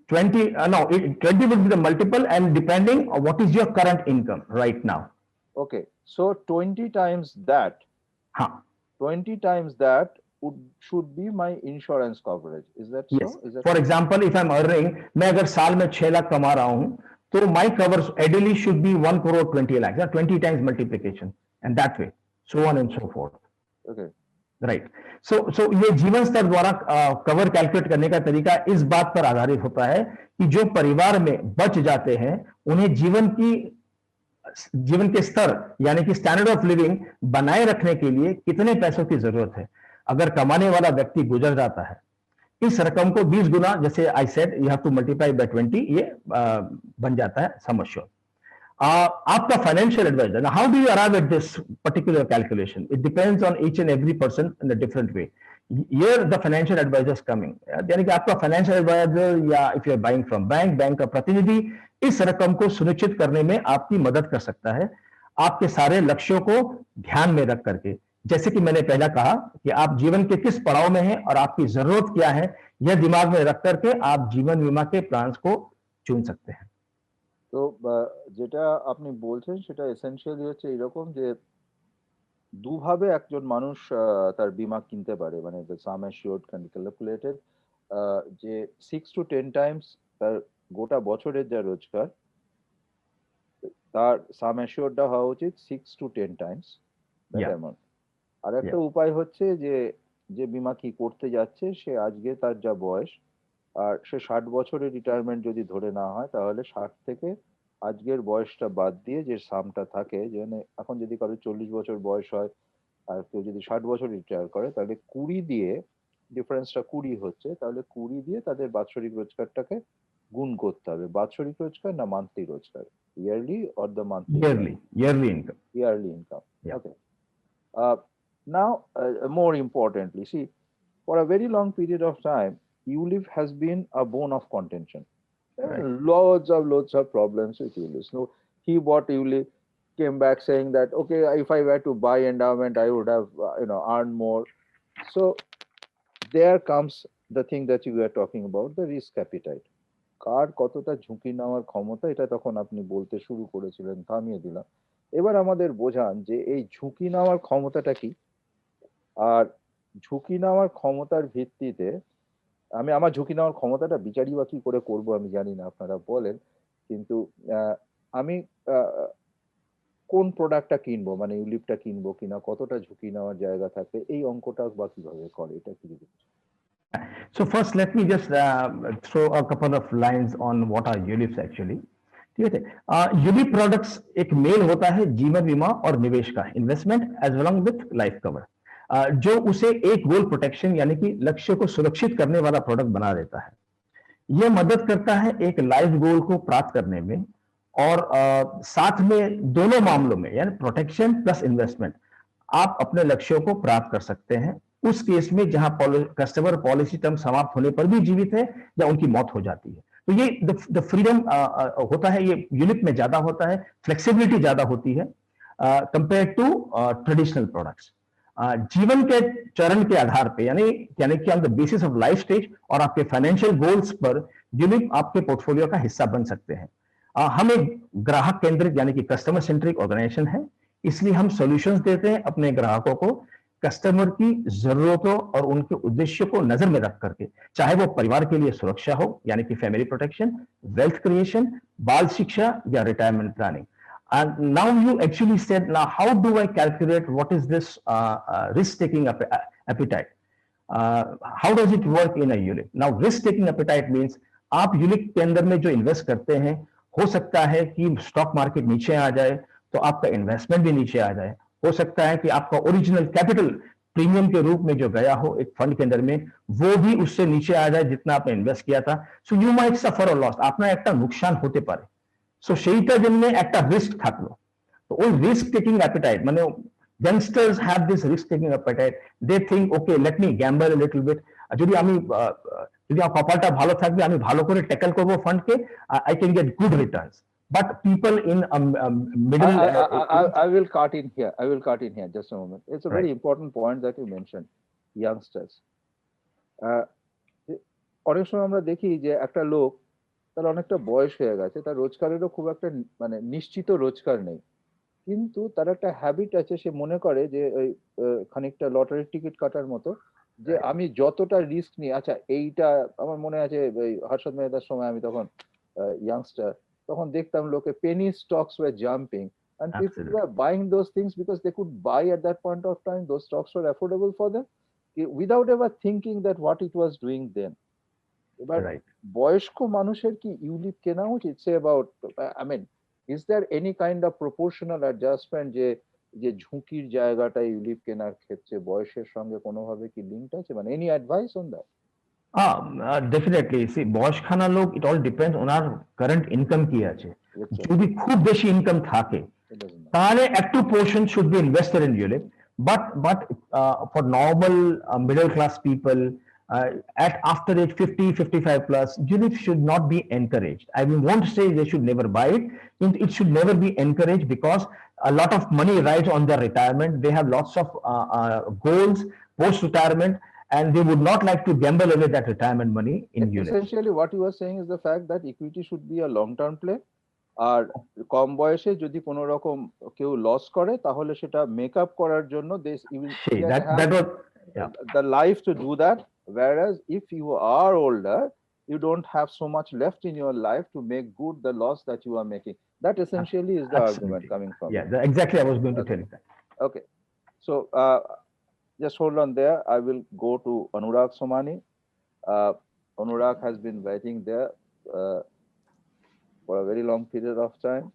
20 would be the multiple, and depending on what is your current income right now. Okay, so 20 times that, 20 times that should be my insurance coverage. Is that Yes. so? Is that For example, if I'm earning, मैं अगर साल में 6 लाख कमा रहा हूं तो my cover ideally should be 1 crore 20 lakhs, 20 times multiplication, and that way, so on and so forth. Okay. Right. So ये जीवन स्तर द्वारा कवर कैलकुलेट करने का तरीका इस बात पर आधारित होता है कि जो परिवार में बच जाते हैं उन्हें जीवन के स्तर यानी कि स्टैंडर्ड ऑफ लिविंग बनाए रखने के लिए कितने पैसों की जरूरत है। अगर कमाने वाला व्यक्ति गुजर जाता है इस रकम को 20 गुना, जैसे I said you have to multiply by 20, ये बन जाता है सम एश्योर्ड। आपका financial advisor, how do you arrive at this particular calculation? It depends on each and every person in a different way. Here the financial advisor is coming, यानी कि आपका financial advisor या if you are buying from bank का प्रतिनिधि इस रकम को सुनिश्चित करने में आपकी मदद कर सकता है, आपके सारे लक्ष्यों को ध्यान में रख करके। जैसे कि मैंने पहले कहा कि आप जीवन के किस पड़ाव में हैं और आपकी जरूरत क्या है, यह दिमाग में रख करके आप जीवन बीमा के प्लान्स को चुन सकते हैं। তো যেটা আপনি বলছেন সেটা এসেনশিয়ালি হচ্ছে এরকম যে দুভাবে একজন মানুষ তার বীমা কিনতে পারে, মানে the some assured can be calculated, যে 6 to 10 টাইমস তার গোটা বছরের যা রোজগার তার সাম অ্যাসিওর্ডটা হওয়া উচিত 6 to 10 টাইমস দ্যাট অ্যামাউন্ট। আর একটা উপায় হচ্ছে যে যে বীমা কি করতে যাচ্ছে সে আজকে তার যা বয়স আর সে 60 বছরের রিটায়ারমেন্ট যদি ধরে না হয় তাহলে 60 থেকে আজকের বয়সটা বাদ দিয়ে যে সামটা থাকে, যেখানে এখন যদি কারো 40 বছর বয়স হয় আর কেউ যদি 60 বছর রিটায়ার করে তাহলে 20 দিয়ে, ডিফারেন্সটা 20 হচ্ছে, তাহলে 20 দিয়ে তাদের বাৎসরিক রোজগারটাকে গুণ করতে হবে। বাৎসরিক রোজগার না মান্থলি রোজগার, yearly or the monthly? Yearly income. Yearly income. Yeah. Okay. Now, more importantly, see, for a very long period of time, ULIP has been a bone of contention. Right. Loads of problems with ULIP. So he bought ULIP, came back saying that, okay, if I were to buy endowment, I would have, earned more. So there comes the thing that you were talking about, the risk appetite. কার কতটা ঝুঁকি নেওয়ার ক্ষমতা, এটা তখন আপনি বলতে শুরু করেছিলেন, থামিয়ে দিলাম। এবার আমাদের বোঝান যে এই ঝুঁকি নেওয়ার ক্ষমতাটা কি, আর ঝুঁকি নেওয়ার ক্ষমতার ভিত্তিতে আমি আমার ঝুঁকি নেওয়ার ক্ষমতাটা বিচারই বা কি করে করবো আমি জানি না, আপনারা বলেন। কিন্তু আমি কোন প্রোডাক্টটা কিনবো, মানে ইউলিপটা কিনবো কিনা, কতটা ঝুঁকি নেওয়ার জায়গা থাকবে, এই অঙ্কটা বা কিভাবে করে, এটা কি যদি So first, let me just throw a couple of lines on what are ULIPs actually. ठीक है, यूलिप प्रोडक्ट्स एक मेल होता है जीवन बीमा और निवेश का, investment as well with life cover, जो उसे एक गोल प्रोटेक्शन यानी कि लक्ष्य को सुरक्षित करने वाला प्रोडक्ट बना देता है। यह मदद करता है एक लाइफ गोल को प्राप्त करने में, और साथ में दोनों मामलों में यानी प्रोटेक्शन प्लस इन्वेस्टमेंट आप अपने लक्ष्यों को प्राप्त कर सकते हैं, उस केस में जहां कस्टमर पॉलिसी टर्म समाप्त होने पर भी जीवित है या उनकी मौत हो जाती है। तो ये द फ्रीडम होता है, ये यूनिट में ज्यादा होता है, फ्लेक्सिबिलिटी ज्यादा होती है कंपेयर टू ट्रेडिशनल प्रोडक्ट्स। जीवन के चरण के आधार पे यानी कि on the basis of life stage और आपके फाइनेंशियल गोल्स पर यूनिट आपके पोर्टफोलियो का हिस्सा बन सकते हैं। हम एक ग्राहक केंद्रित यानी कि कस्टमर सेंट्रिक ऑर्गेनाइजेशन है, इसलिए हम सॉल्यूशंस देते हैं अपने ग्राहकों को कस्टमर की जरूरतों और उनके उद्देश्य को नजर में रख करके, चाहे वो परिवार के लिए सुरक्षा हो यानी कि फैमिली प्रोटेक्शन, वेल्थ क्रिएशन, बाल शिक्षा या retirement planning. And now you actually said, now how do I calculate what is this risk-taking appetite? How does it work in a ULIP? Now risk-taking appetite means आप ULIP के अंदर में जो invest करते हैं, हो सकता है कि स्टॉक मार्केट नीचे आ जाए तो आपका इन्वेस्टमेंट भी नीचे आ जाए, हो सकता है कि आपका ओरिजिनल कैपिटल प्रीमियम के रूप में जो गया हो एक फंड के अंदर में वो भी उससे नीचे आ जाए जितना आपने इन्वेस्ट किया था। सो यू माइट सफर और लॉस, আপনার একটা नुकसान होते পারে। সো সেইটার জন্য একটা রিস্ক থাকলো, তো ওই রিস্ক টেকিং অ্যাপিটাইট মানে youngsters have this risk taking appetite, they think okay let me gamble a little bit, যদি আমি যদি আমার কপালটা ভালো থাকবে আমি ভালো করে ট্যাকল করব ফান্ডকে, I can get good returns. But people in middle I will cut in here. I will cut in here just a moment. It's a very important point that you mentioned, youngsters. অনেক সময় আমরা দেখি যে একটা লোক তার অনেকটা বয়স হয়ে গেছে, তার রোজগারেরও খুব একটা মানে নিশ্চিত রোজগার নেই, কিন্তু তার একটা হ্যাবিট আছে, সে মনে করে যে ওই খানিকটা লটারির টিকিট কাটার মতো, যে আমি যতটা রিস্ক নিই, আচ্ছা এইটা আমার মনে আছে ওই হর্ষদ মেহতার সময় আমি তখন ইয়াংস্টার, তখন দেখতাম লোকে penny stocks were jumping and people were buying those things because they could buy at that point of time, those stocks were affordable for them without ever thinking that what it was doing then. But বয়স্ক মানুষের কি ইউলিপ কেনা উচিত? Say about I mean is there any kind of proportional adjustment যে যে ঝুঁকির জায়গাটা ইউলিপ কেনার ক্ষেত্রে বয়সের সঙ্গে কোনোভাবে কি লিঙ্ক আছে, মানে any advice on that? Definitely সি বয়সখানা লোক, it all depends on our current income কি আছে। যদি খুব বেশি ইনকাম থাকে তাহলে একটু portion should be invested in ULIP, but for normal middle class people at after age 50-55 plus, ULIP should not be encouraged. I won't say they should never buy it. It should never be encouraged because a lot of money rides on their retirement. They have lots of goals post retirement, and they would not like to gamble away that retirement money in ULIP. Essentially what you are saying is the fact that equity should be a long term play, আর কম বয়সে যদি কোনো রকম কেউ loss করে তাহলে সেটা makeup করার জন্য the life to do that, whereas if you are older you don't have so much left in your life to make good the loss that you are making. That essentially is the argument coming from. Exactly, I was going to tell you that. Okay, so just hold on there. I will go to Anurag Somani. Anurag has been waiting there for a very long period of time.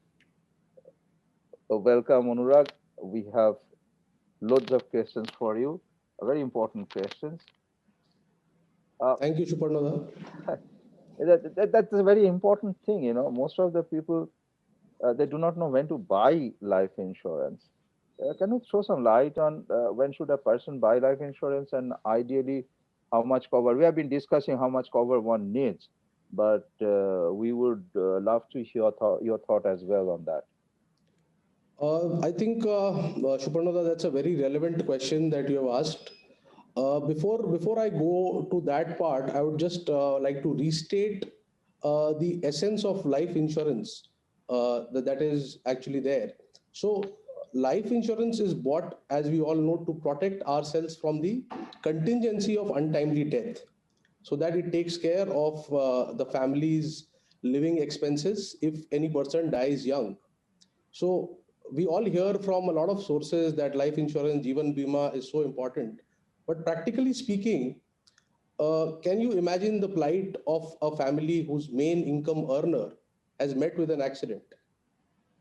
Welcome, Anurag. We have loads of questions for you, very important questions. Thank you, Suparnoda. That's a very important thing, you know. Most of the people, they do not know when to buy life insurance. Can you throw some light on when should a person buy life insurance, and ideally how much cover? We have been discussing how much cover one needs, but we would love to hear your thought as well on that. I think, Suparnoda, that's a very relevant question that you have asked. Before I go to that part, I would just like to restate the essence of life insurance that is actually there. So life insurance is bought, as we all know, to protect ourselves from the contingency of untimely death, so that it takes care of the family's living expenses if any person dies young. So we all hear from a lot of sources that life insurance, Jeevan Bima is so important. But practically speaking, can you imagine the plight of a family whose main income earner has met with an accident?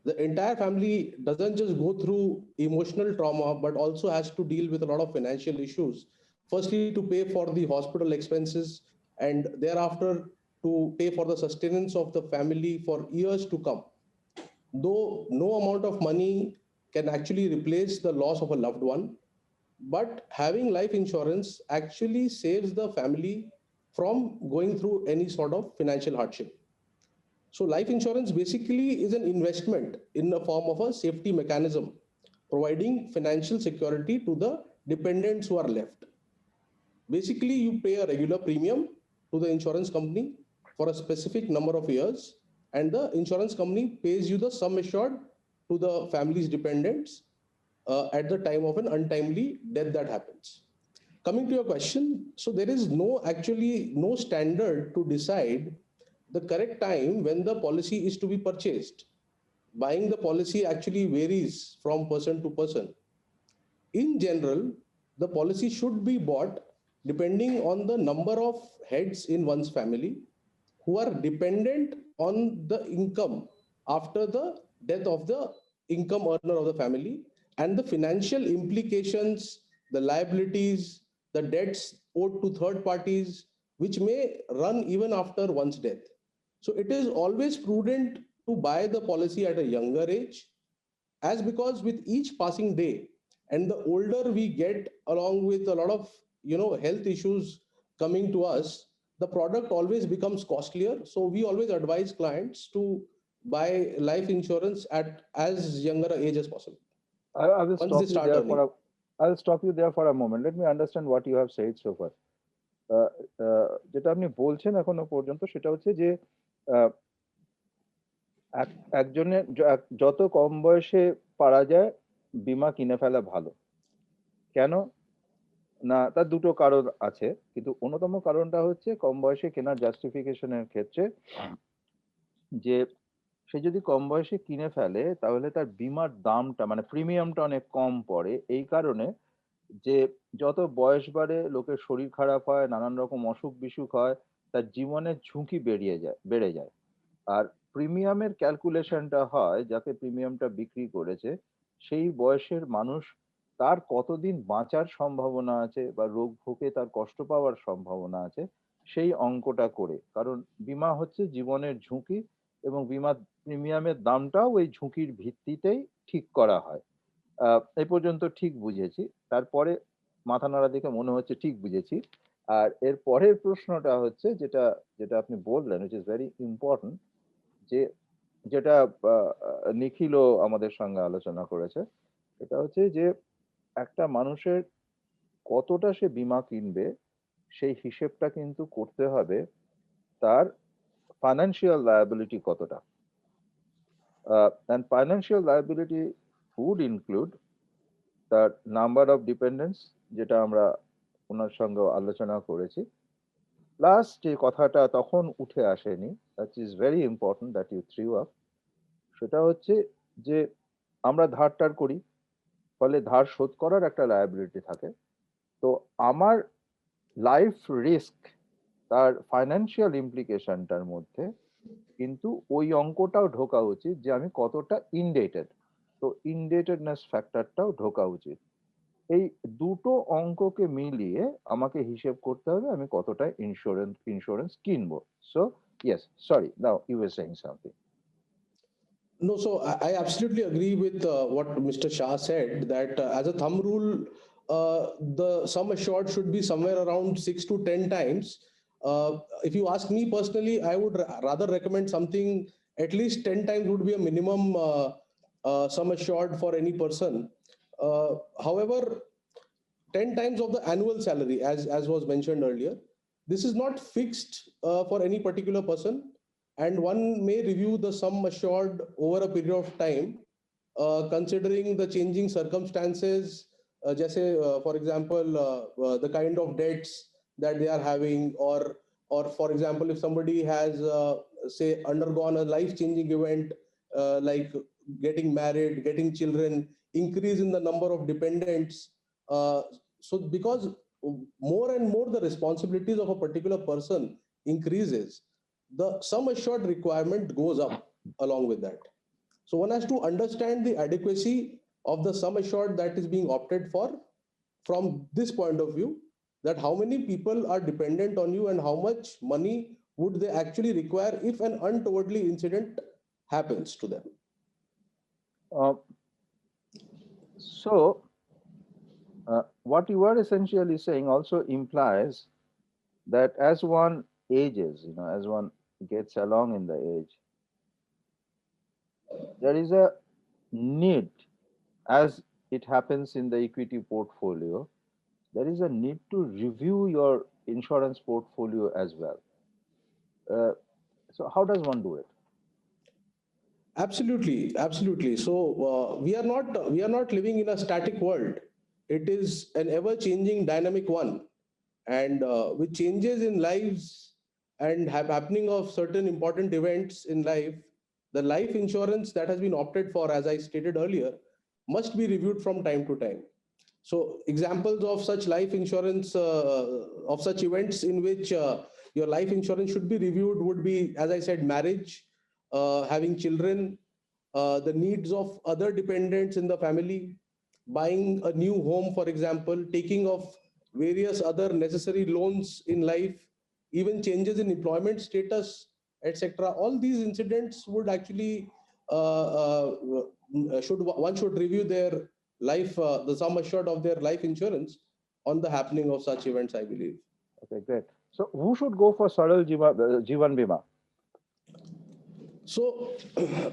The entire family doesn't just go through emotional trauma, but also has to deal with a lot of financial issues. Firstly, to pay for the hospital expenses, and thereafter to pay for the sustenance of the family for years to come. Though no amount of money can actually replace the loss of a loved one, but having life insurance actually saves the family from going through any sort of financial hardship. So life insurance basically is an investment in the form of a safety mechanism, providing financial security to the dependents who are left. Basically, you pay a regular premium to the insurance company for a specific number of years, and the insurance company pays you the sum assured to the family's dependents at the time of an untimely death that happens. Coming to your question, so there is no standard to decide the correct time when the policy is to be purchased. Buying the policy actually varies from person to person. In general, the policy should be bought depending on the number of heads in one's family who are dependent on the income after the death of the income earner of the family, and the financial implications, the liabilities, the debts owed to third parties, which may run even after one's death. So it is always prudent to buy the policy at a younger age, as because with each passing day and the older we get, along with a lot of health issues coming to us, the product always becomes costlier. So we always advise clients to buy life insurance at as younger age as possible I will once they stop you start there earning. I will stop you there for a moment. Let me understand what you have said so far. যেটা আপনি বলছেন এখনো পর্যন্ত সেটা হচ্ছে যে আহ, একজনের যত কম বয়সে পারা যায় বীমা কিনে ফেলা ভালো। কেন না? তার দুটো কারণ আছে, কিন্তু অন্যতম কারণটা হচ্ছে কম বয়সে কেনার জাস্টিফিকেশনের ক্ষেত্রে যে সে যদি কম বয়সে কিনে ফেলে তাহলে তার বীমার দামটা মানে প্রিমিয়ামটা অনেক কম পড়ে, এই কারণে যে যত বয়স বাড়ে লোকের শরীর খারাপ হয়, নানান রকম অসুখ বিসুখ হয়, তার জীবনের ঝুঁকি বেড়ে যায়। আর প্রিমিয়ামের ক্যালকুলেশনটা হয় যাকে প্রিমিয়ামটা বিক্রি করেছে সেই বয়সের মানুষ তার কতদিন বাঁচার সম্ভাবনা আছে বা রোগ ভোগে তার কষ্ট পাওয়ার সম্ভাবনা আছে সেই অঙ্কটা করে। কারণ বীমা হচ্ছে জীবনের ঝুঁকি এবং বীমা প্রিমিয়ামের দামটাও ওই ঝুঁকির ভিত্তিতেই ঠিক করা হয়। এই পর্যন্ত ঠিক বুঝেছি। তারপরে মাথা নাড়া দেখে মনে হচ্ছে ঠিক বুঝেছি। আর এর পরের প্রশ্নটা হচ্ছে যেটা যেটা আপনি বললেন, which is very important, যে যেটা নিখিলও আমাদের সঙ্গে আলোচনা করেছে, এটা হচ্ছে যে একটা মানুষের কতটা সে বীমা কিনবে সেই হিসেবটা কিন্তু করতে হবে তার ফাইন্যান্সিয়াল লায়াবিলিটি কতটা। And financial liability would include the number of dependents, যেটা আমরা ওনার সঙ্গে আলোচনা করেছি। প্লাস যে কথাটা তখন উঠে আসেনি, that is very important that you threw up, সেটা হচ্ছে যে আমরা ধার করি, ফলে ধার শোধ করার একটা লায়াবিলিটি থাকে। তো আমার লাইফ রিস্ক তার ফাইন্যান্সিয়াল ইমপ্লিকেশনটার মধ্যে কিন্তু ওই অঙ্কটাও ঢোকা উচিত যে আমি কতটা ইনডেটেড, তো ইনডেটেডনেস ফ্যাক্টরটাও ঢোকা উচিত। এই দুটো অঙ্ককে মিলিয়ে আমাকে হিসেব করতে হবে আমি কতটা ইন্স্যুরেন্স কিনবো। So yes, sorry, now you were saying something. No, so I absolutely agree with what Mr. Shah said, that as a thumb rule, the sum assured should be somewhere around 6 to 10 times. If you ask me personally, I would rather recommend something at least 10 times would be a minimum sum assured for any person. However, 10 times of the annual salary, as was mentioned earlier, this is not fixed for any particular person, and one may review the sum assured over a period of time, considering the changing circumstances, for example, the kind of debts that they are having, or for example, if somebody has say undergone a life changing event, like getting married, getting children, increase in the number of dependents. So because more and more the responsibilities of a particular person increases, the sum assured requirement goes up along with that. So one has to understand the adequacy of the sum assured that is being opted for from this point of view, that how many people are dependent on you and how much money would they actually require if an untowardly incident happens to them. So what you are essentially saying also implies that as one ages, as one gets along in the age, there is a need, as it happens in the equity portfolio, there is a need to review your insurance portfolio as well. So how does one do it? Absolutely, absolutely. So we are not living in a static world. It is an ever-changing, dynamic one, and with changes in lives and happening of certain important events in life, the life insurance that has been opted for, as I stated earlier, must be reviewed from time to time. So examples of such life insurance, of such events in which your life insurance should be reviewed would be, as I said, marriage, having children, the needs of other dependents in the family, buying a new home, for example, taking of various other necessary loans in life, even changes in employment status, etc. All these incidents would actually should review their life, the sum assured of their life insurance on the happening of such events, I believe. Okay, great. So who should go for Saral Jeevan Bima? So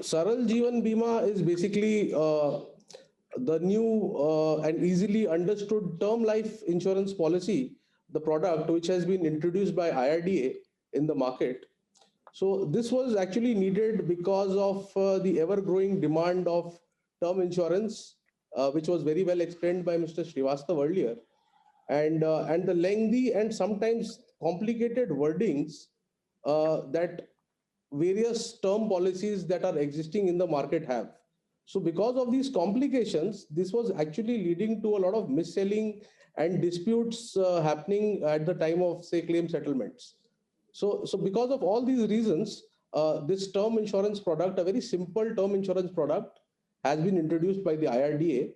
Saral Jeevan Bima is basically the new and easily understood term life insurance policy, the product which has been introduced by IRDA in the market. So this was actually needed because of the ever-growing demand of term insurance, which was very well explained by Mr. Srivastav earlier, and the lengthy and sometimes complicated wordings that various term policies that are existing in the market have. So because of these complications, this was actually leading to a lot of mis-selling and disputes happening at the time of, say, claim settlements. So because of all these reasons, this term insurance product, a very simple term insurance product, has been introduced by the IRDA,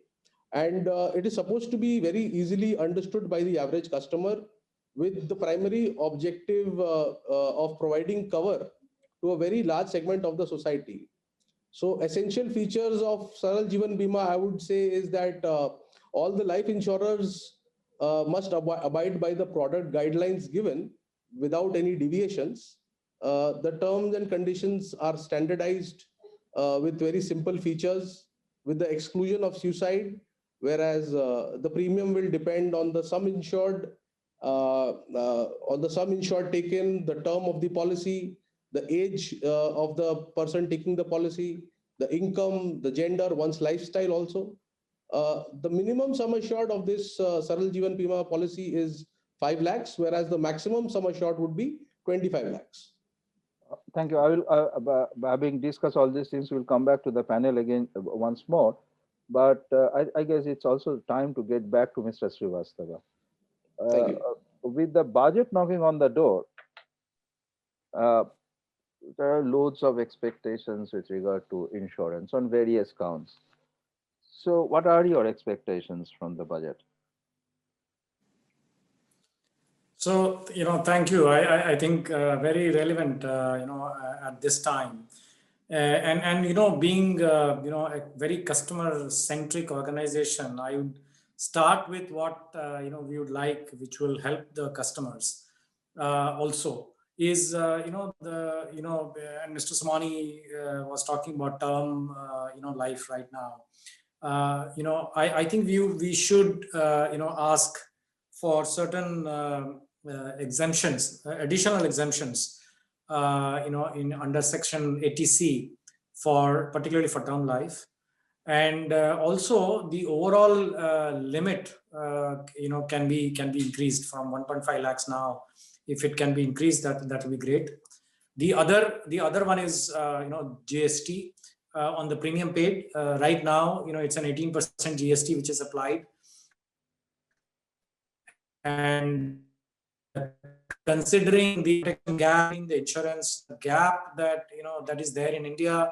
and it is supposed to be very easily understood by the average customer, with the primary objective of providing cover to a very large segment of the society. So essential features of Saral Jeevan Bima, I would say, is that all the life insurers must abide by the product guidelines given without any deviations. The terms and conditions are standardized with very simple features, with the exclusion of suicide, whereas the premium will depend on the sum insured, taken, the term of the policy, the age of the person taking the policy, the income, the gender, one's lifestyle also. The minimum sum assured of this Saral Jeevan Bima policy is 5 lakhs, whereas the maximum sum assured would be 25 lakhs. Thank you. I will, having discussed all these things, we'll come back to the panel again once more. But I guess it's also time to get back to Mr. Srivastava. Thank you. With the budget knocking on the door, there are loads of expectations with regard to insurance on various counts. So what are your expectations from the budget? So, thank you. I think very relevant, at this time. And being, a very customer-centric organization, I would start with what, we would like, which will help the customers also. Is and Mr. Somani was talking about term life right now. I think we should ask for certain exemptions, additional exemptions, in under section 80C particularly for term life, and also the overall limit can be increased from 1.5 lakhs now. If it can be increased, that will be great. The other one is GST. on the premium paid. Right now, it's an 18% GST which is applied. And considering the protection gap in the insurance gap that that is there in India,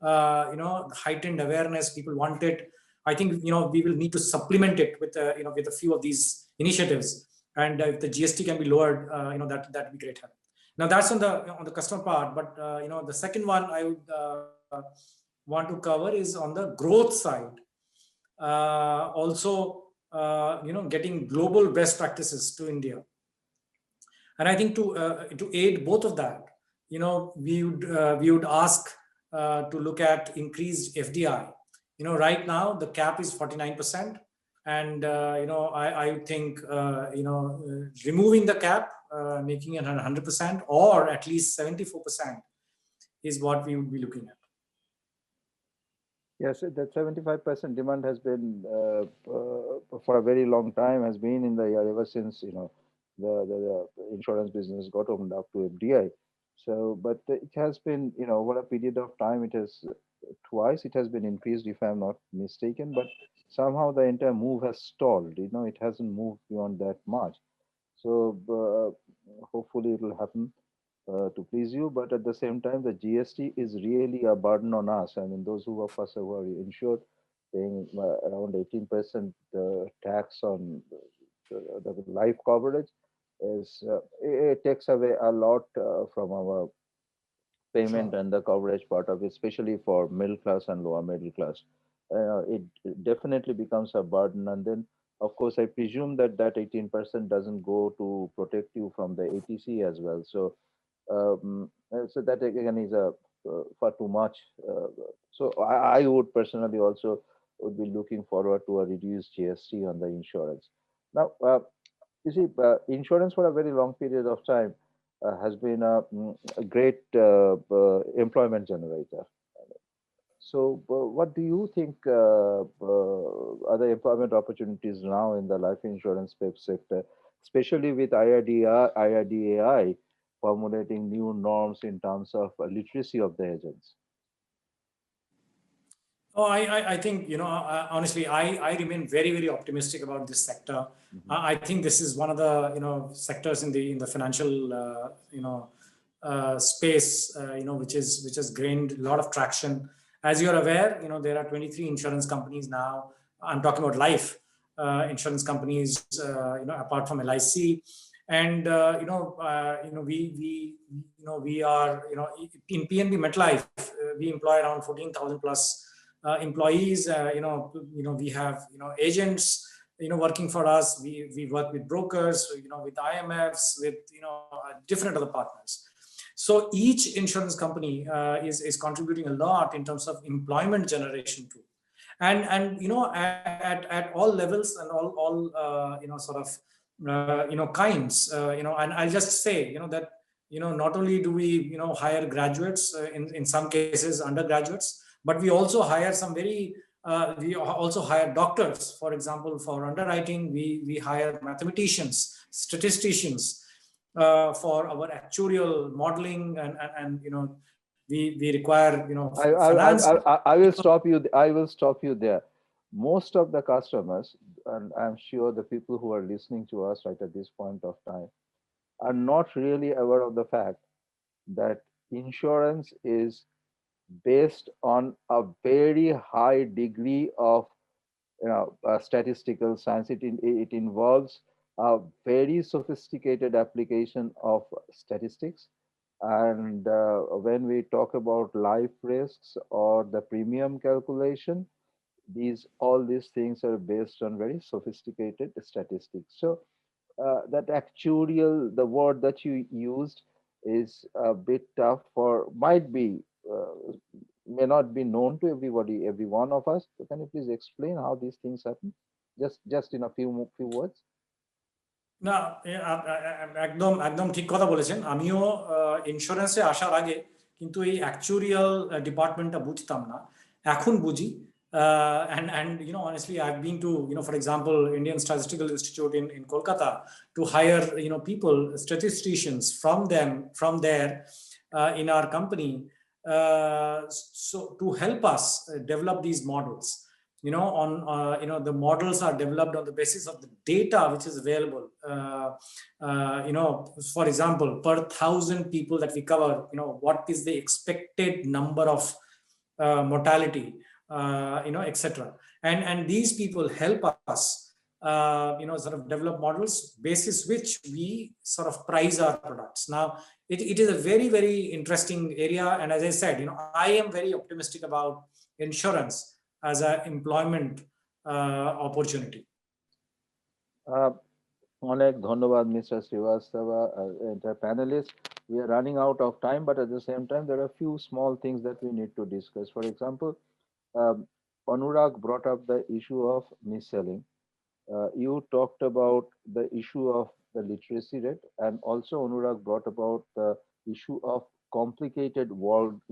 heightened awareness, people want it. I think we will need to supplement it with with a few of these initiatives, and if the GST can be lowered, that would be great help. Now that's on the customer part, but the second one I would want to cover is on the growth side. Also, getting global best practices to India. And I think to aid both of that, we would ask to look at increased FDI. Right now the cap is 49%, and I think removing the cap, making it 100%, or at least 74% is what we would be looking at. Yes, that 75% demand has been for a very long time, has been in the air ever since the insurance business got opened up to FDI. So, but it has been over a period of time, it has twice it has been increased, if I'm not mistaken. But somehow the entire move has stalled. It hasn't moved beyond that much. So hopefully it will happen to please you, but at the same time, the GST is really a burden on us. I mean, those of us who are insured, paying around 18% tax on the life coverage, it takes away a lot from our payment. Sure. And the coverage part of it, especially for middle class and lower middle class. It definitely becomes a burden. And then, of course, I presume that 18% doesn't go to protect you from the ATC as well. So that again is far too much. So I would personally also would be looking forward to a reduced GST on the insurance. Now, you see, insurance for a very long period of time has been a great employment generator. So what do you think are the employment opportunities now in the life insurance sector, especially with IRDAI formulating new norms in terms of literacy of the agents? Oh, I think, honestly, I remain very, very optimistic about this sector. Mm-hmm. I think this is one of the, sectors in the financial, space, which has gained a lot of traction. As you're aware, there are 23 insurance companies now. I'm talking about life insurance companies, apart from LIC. And we are in PNB MetLife, we employ around 14,000 plus employees. We have agents working for us. We work with brokers, with IMFs, with different other partners. So each insurance company is contributing a lot in terms of employment generation too, and at all levels and all sort of kinds, and I'll just say that not only do we hire graduates, in some cases undergraduates, but we also hire some very we also hire doctors. For example, for underwriting, we hire mathematicians, statisticians, for our actuarial modeling, and we require finance. I will stop you. I will stop you there. Most of the customers, and I'm sure the people who are listening to us right at this point of time, are not really aware of the fact that insurance is based on a very high degree of statistical science. It involves a very sophisticated application of statistics. And when we talk about life risks or the premium calculation, all these things are based on very sophisticated statistics. So that actuarial, the word that you used, is a bit tough may not be known to everybody, every one of us. So can you please explain how these things happen? Just in a few words. না, একদম ঠিক কথা বলেছেন। আমিও ইন্স্যুরেন্সে আসার আগে কিন্তু এই অ্যাকচুয়ারিয়াল ডিপার্টমেন্টটা বুঝতাম না, এখন বুঝি। And honestly, I've been to for example Indian Statistical Institute in Kolkata to hire people, statisticians from there in our company, so to help us develop these models, the models are developed on the basis of the data which is available. For example, per 1,000 people that we cover, what is the expected number of mortality, etc. And these people help us, sort of develop models basis which we sort of price our products. Now, it is a very, very interesting area. And as I said, I am very optimistic about insurance as an employment opportunity. অনেক ধন্যবাদ, Mr. Srivastava, entire panelists. We are running out of time, but at the same time, there are a few small things that we need to discuss. For example, Anurag brought up the issue of mis-selling. You talked about the issue of the literacy rate, and also Anurag brought about the issue of complicated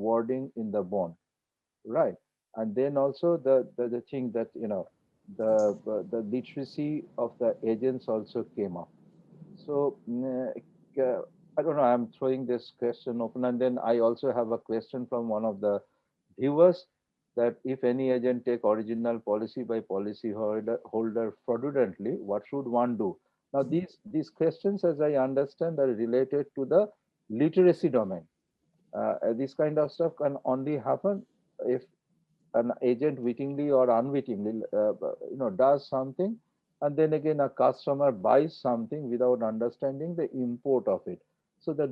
wording in the bond, right? And then also the thing that the literacy of the agents also came up. So I don't know, I'm throwing this question open, and then I also have a question from one of the viewers, that if any agent take original policy by policy holder fraudulently, what should one do? Now, these questions, as I understand, are related to the literacy domain. This kind of stuff can only happen if an agent wittingly or unwittingly does something, and then again a customer buys something without understanding the import of it. So the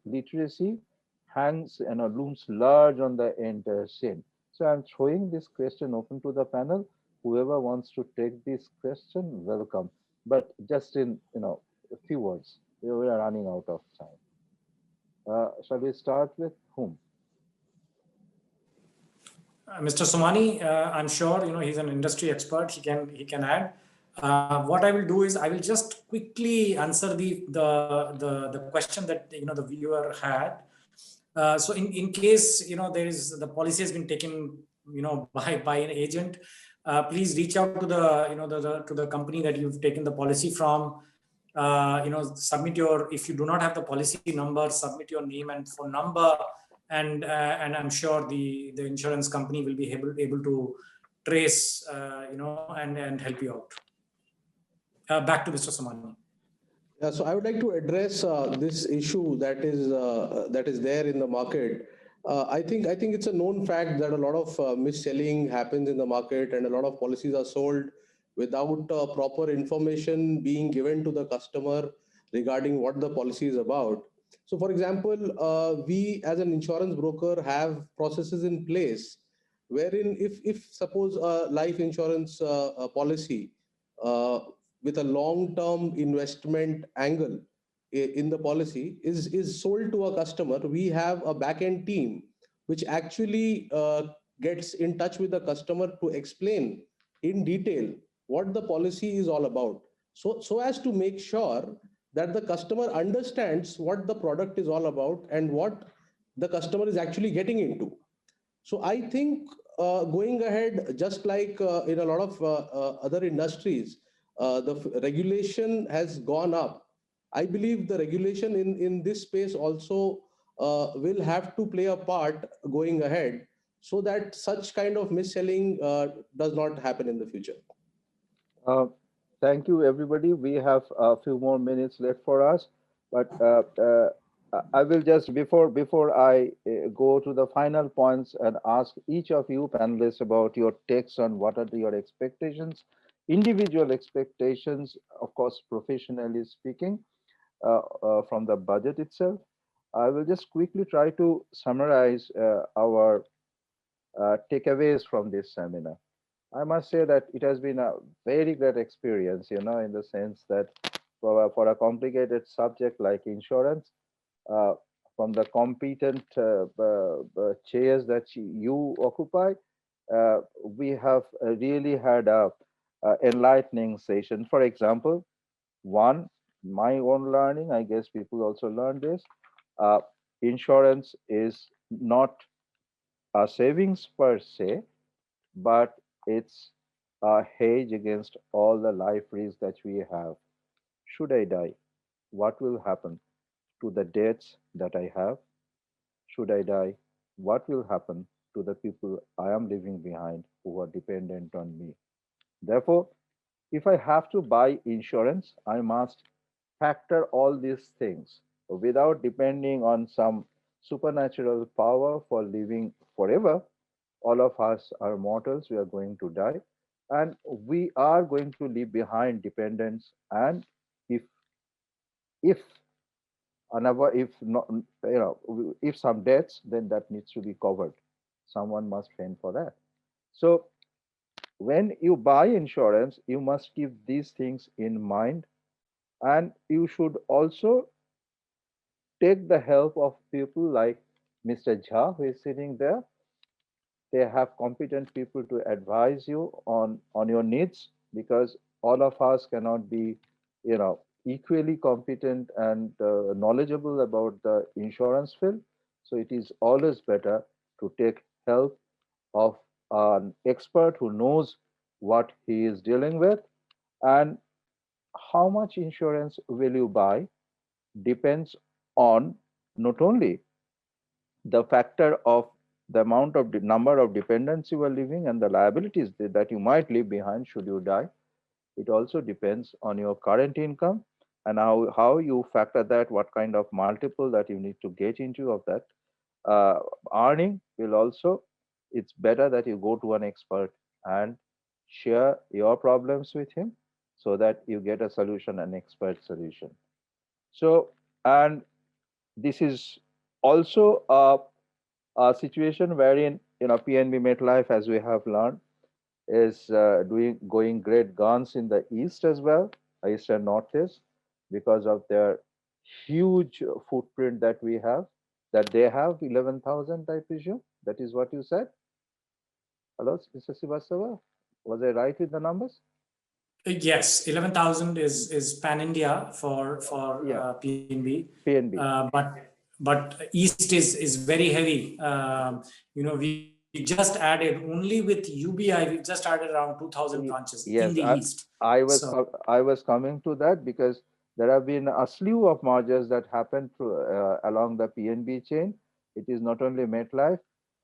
literacy hangs looms large on the entire scene. So I'm throwing this question open to the panel. Whoever wants to take this question, welcome, but just in a few words. We are running out of time. Shall we start with whom? Mr. Somani, I'm sure he's an industry expert. He can add. What I will do is I will just quickly answer the question that the viewer had. So in case there is the policy has been taken by an agent, please reach out to the company that you've taken the policy from. Submit if you do not have the policy number, submit your name and phone number, and I'm sure the insurance company will be able to trace and help you out. Back to Mr. Somani. Yeah, so I would like to address this issue that is there in the market. I think it's a known fact that a lot of mis-selling happens in the market, and a lot of policies are sold without proper information being given to the customer regarding what the policy is about. So, for example, we as an insurance broker have processes in place wherein if suppose a life insurance policy with a long-term investment angle in the policy is sold to a customer, we have a back-end team which actually gets in touch with the customer to explain in detail what the policy is all about, so as to make sure that the customer understands what the product is all about and what the customer is actually getting into. So I think going ahead, just like in a lot of other industries, the regulation has gone up. I believe the regulation in this space also will have to play a part going ahead, so that such kind of mis-selling does not happen in the future. Thank you, everybody. We have a few more minutes left for us, but I will just, before I go to the final points and ask each of you panelists about your takes on what are your expectations, individual expectations, of course, professionally speaking, from the budget itself. I will just quickly try to summarize our takeaways from this seminar. I must say that it has been a very great experience, in the sense that for a complicated subject like insurance, from the competent chairs that you occupy, we have really had a enlightening session. For example, one, my own learning, I guess people also learned this, insurance is not a savings per se, but it's a hedge against all the life risks that we have. Should I die? What will happen to the debts that I have? Should I die? what will happen to the people I am leaving behind who are dependent on me. Therefore, if I have to buy insurance, I must factor all these things without depending on some supernatural power for living forever. All of us are mortals, we are going to die, and we are going to leave behind dependents. And if if another if not if some deaths, then that needs to be covered. Someone must fend for that. So when you buy insurance, you must keep these things in mind, and you should also take the help of people like Mr. Jha, who is sitting there. They have competent people to advise you on your needs, because all of us cannot be equally competent and knowledgeable about the insurance field. So it is always better to take help of an expert who knows what he is dealing with. And how much insurance will you buy depends on not only the factor of the amount of the number of dependents you are living and the liabilities that you might leave behind should you die. It also depends on your current income and how you factor that, what kind of multiple that you need to get into of that earning will also, it's better that you go to an expert and share your problems with him so that you get a solution, an expert solution. So, and this is also a situation wherein PNB MetLife, as we have learned, is going great guns in the east as well, east and northeast, because of their huge footprint that we have. That they have 11,000, I presume. That is what you said. Hello, Mr. Srivastava. Was I right with the numbers? Yes, 11,000 is pan India for PNB. PNB. But East is very heavy. We just added, only with UBI, we just added around 2,000 branches in the East. I was coming to that because there have been a slew of mergers that happened through, along the PNB chain. It is not only MetLife,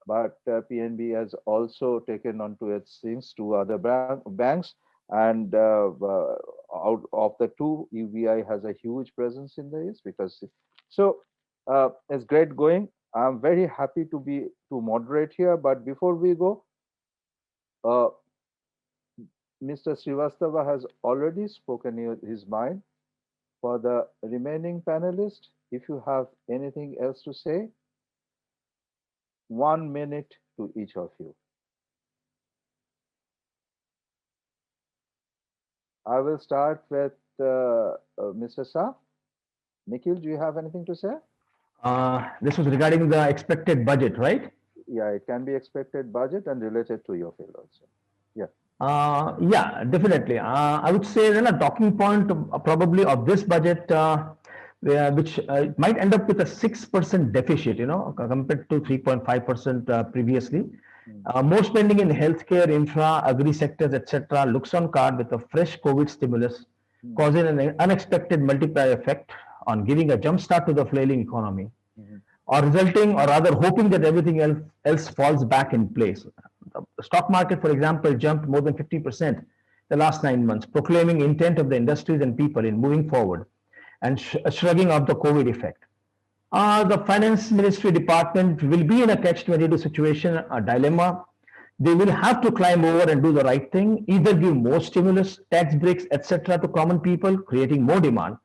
but PNB has also taken onto its things to other banks. And out of the two, UBI has a huge presence in the East because so it's great going. I'm very happy to moderate here. But before we go, Mr. Srivastava has already spoken his mind. For the remaining panelists, if you have anything else to say, 1 minute to each of you. I will start with Mr. Shah. Nikhil, do you have anything to say? This was regarding the expected budget, right? Yeah, it can be expected budget and related to your field also. Yeah. Yeah, definitely. I would say then a talking point probably of this budget, which might end up with a 6% deficit, compared to 3.5% previously. More spending in healthcare, infra, agri sectors, etc. looks on card with a fresh COVID stimulus, causing an unexpected multiplier effect on giving a jump start to the flailing economy, or resulting, or rather hoping that everything else falls back in place. The stock market, for example, jumped more than 50% the last 9 months, proclaiming intent of the industries and people in moving forward and shrugging off the COVID effect. The finance ministry department will be in a catch-22 situation, a dilemma. They will have to climb over and do the right thing, either give more stimulus, tax breaks, etc. to common people, creating more demand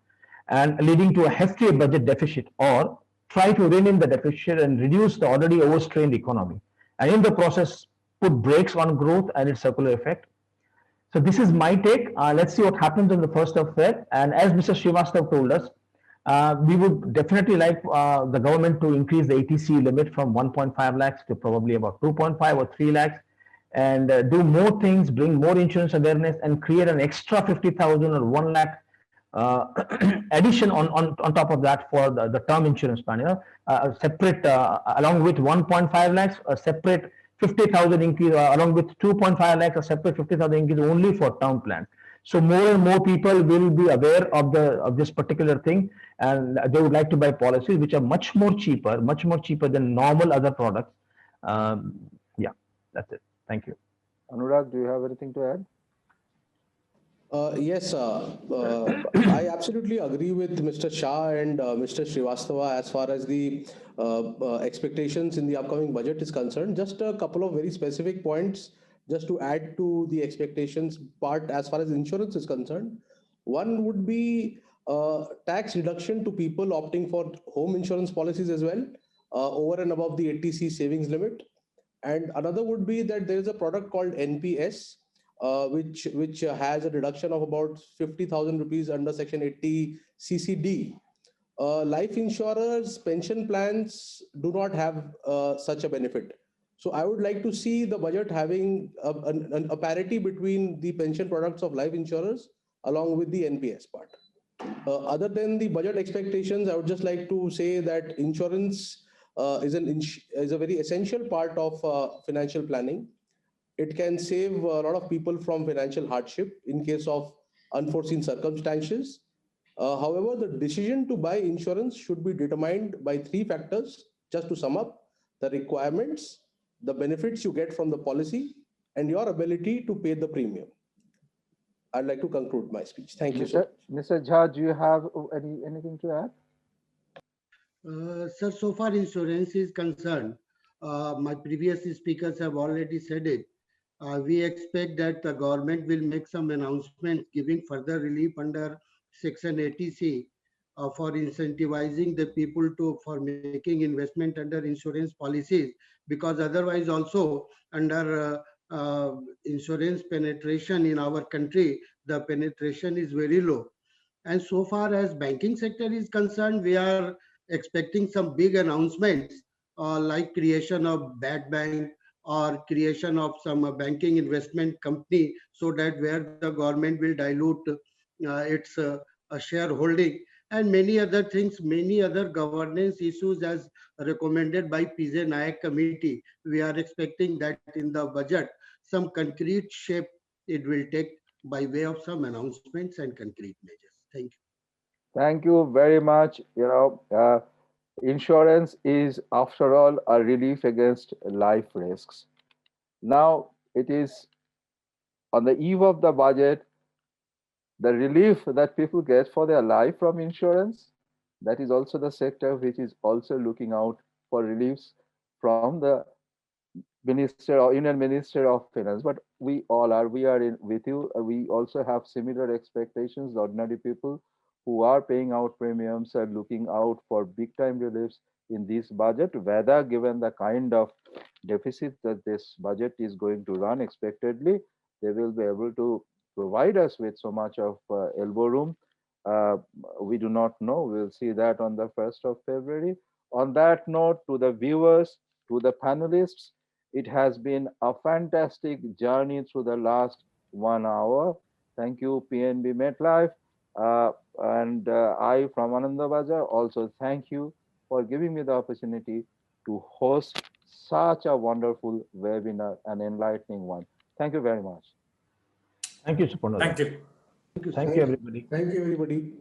and leading to a hefty budget deficit, or try to rein in the deficit and reduce the already overstrained economy, and in the process put brakes on growth and its circular effect. So this is my take. Let's see what happens on the 1st of Feb. And as Mr. Srivastava told us, we would definitely like the government to increase the ATC limit from 1.5 lakhs to probably about 2.5 or 3 lakhs, and do more things, bring more insurance awareness, and create an extra 50,000 or 1 lakh addition on top of that for the term insurance plan. A separate, along with 1.5 lakhs, a separate 50,000 increase, along with 2.5 lakhs, a separate 50,000 increase only for term plan. So more and more people will be aware of this particular thing, and they would like to buy policies which are much more cheaper than normal other products, Yeah, that's it. Thank you. Anurag, do you have anything to add? Yes, I absolutely agree with Mr. Shah and Mr. Srivastava as far as the expectations in the upcoming budget is concerned. Just a couple of very specific points just to add to the expectations part as far as insurance is concerned. One would be tax reduction to people opting for home insurance policies as well, over and above the 80C savings limit. And another would be that there is a product called NPS, which has a deduction of about 50,000 rupees under Section 80 CCD. Life insurers, pension plans do not have such a benefit. So I would like to see the budget having a parity between the pension products of life insurers along with the NPS part. Other than the budget expectations, I would just like to say that insurance is a very essential part of financial planning. It can save a lot of people from financial hardship in case of unforeseen circumstances. However, the decision to buy insurance should be determined by three factors. Just to sum up: the requirements, the benefits you get from the policy, and your ability to pay the premium. I'd like to conclude my speech. Thank you so much. Mr. Jha, do you have anything to add? Sir, so far insurance is concerned, my previous speakers have already said it. We expect that the government will make some announcements giving further relief under Section 80C for incentivizing the people for making investment under insurance policies, because otherwise also under insurance penetration in our country, the penetration is very low. And so far as banking sector is concerned, we are expecting some big announcements like creation of bad bank or creation of some banking investment company, so that where the government will dilute its shareholding, and many other things, many other governance issues as recommended by PJ Nayak committee. We are expecting that in the budget, some concrete shape it will take by way of some announcements and concrete measures. Thank you. Thank you very much. Insurance is, after all, a relief against life risks. Now, it is on the eve of the budget, the relief that people get for their life from insurance, that is also the sector which is also looking out for reliefs from the Minister or Union Minister of Finance. But we are in with you. We also have similar expectations. Ordinary people who are paying out premiums are looking out for big time reliefs in this budget, whether given the kind of deficit that this budget is going to run expectedly, they will be able to provide us with so much of elbow room. We do not know. We'll see that on the 1st of February. On that note, to the viewers, to the panelists, it has been a fantastic journey through the last 1 hour. Thank you, PNB MetLife. And I, from Anandabazar, also thank you for giving me the opportunity to host such a wonderful webinar, an enlightening one. Thank you very much. Thank you, Suparna. Thank you. Thank you, everybody. Thank you, everybody.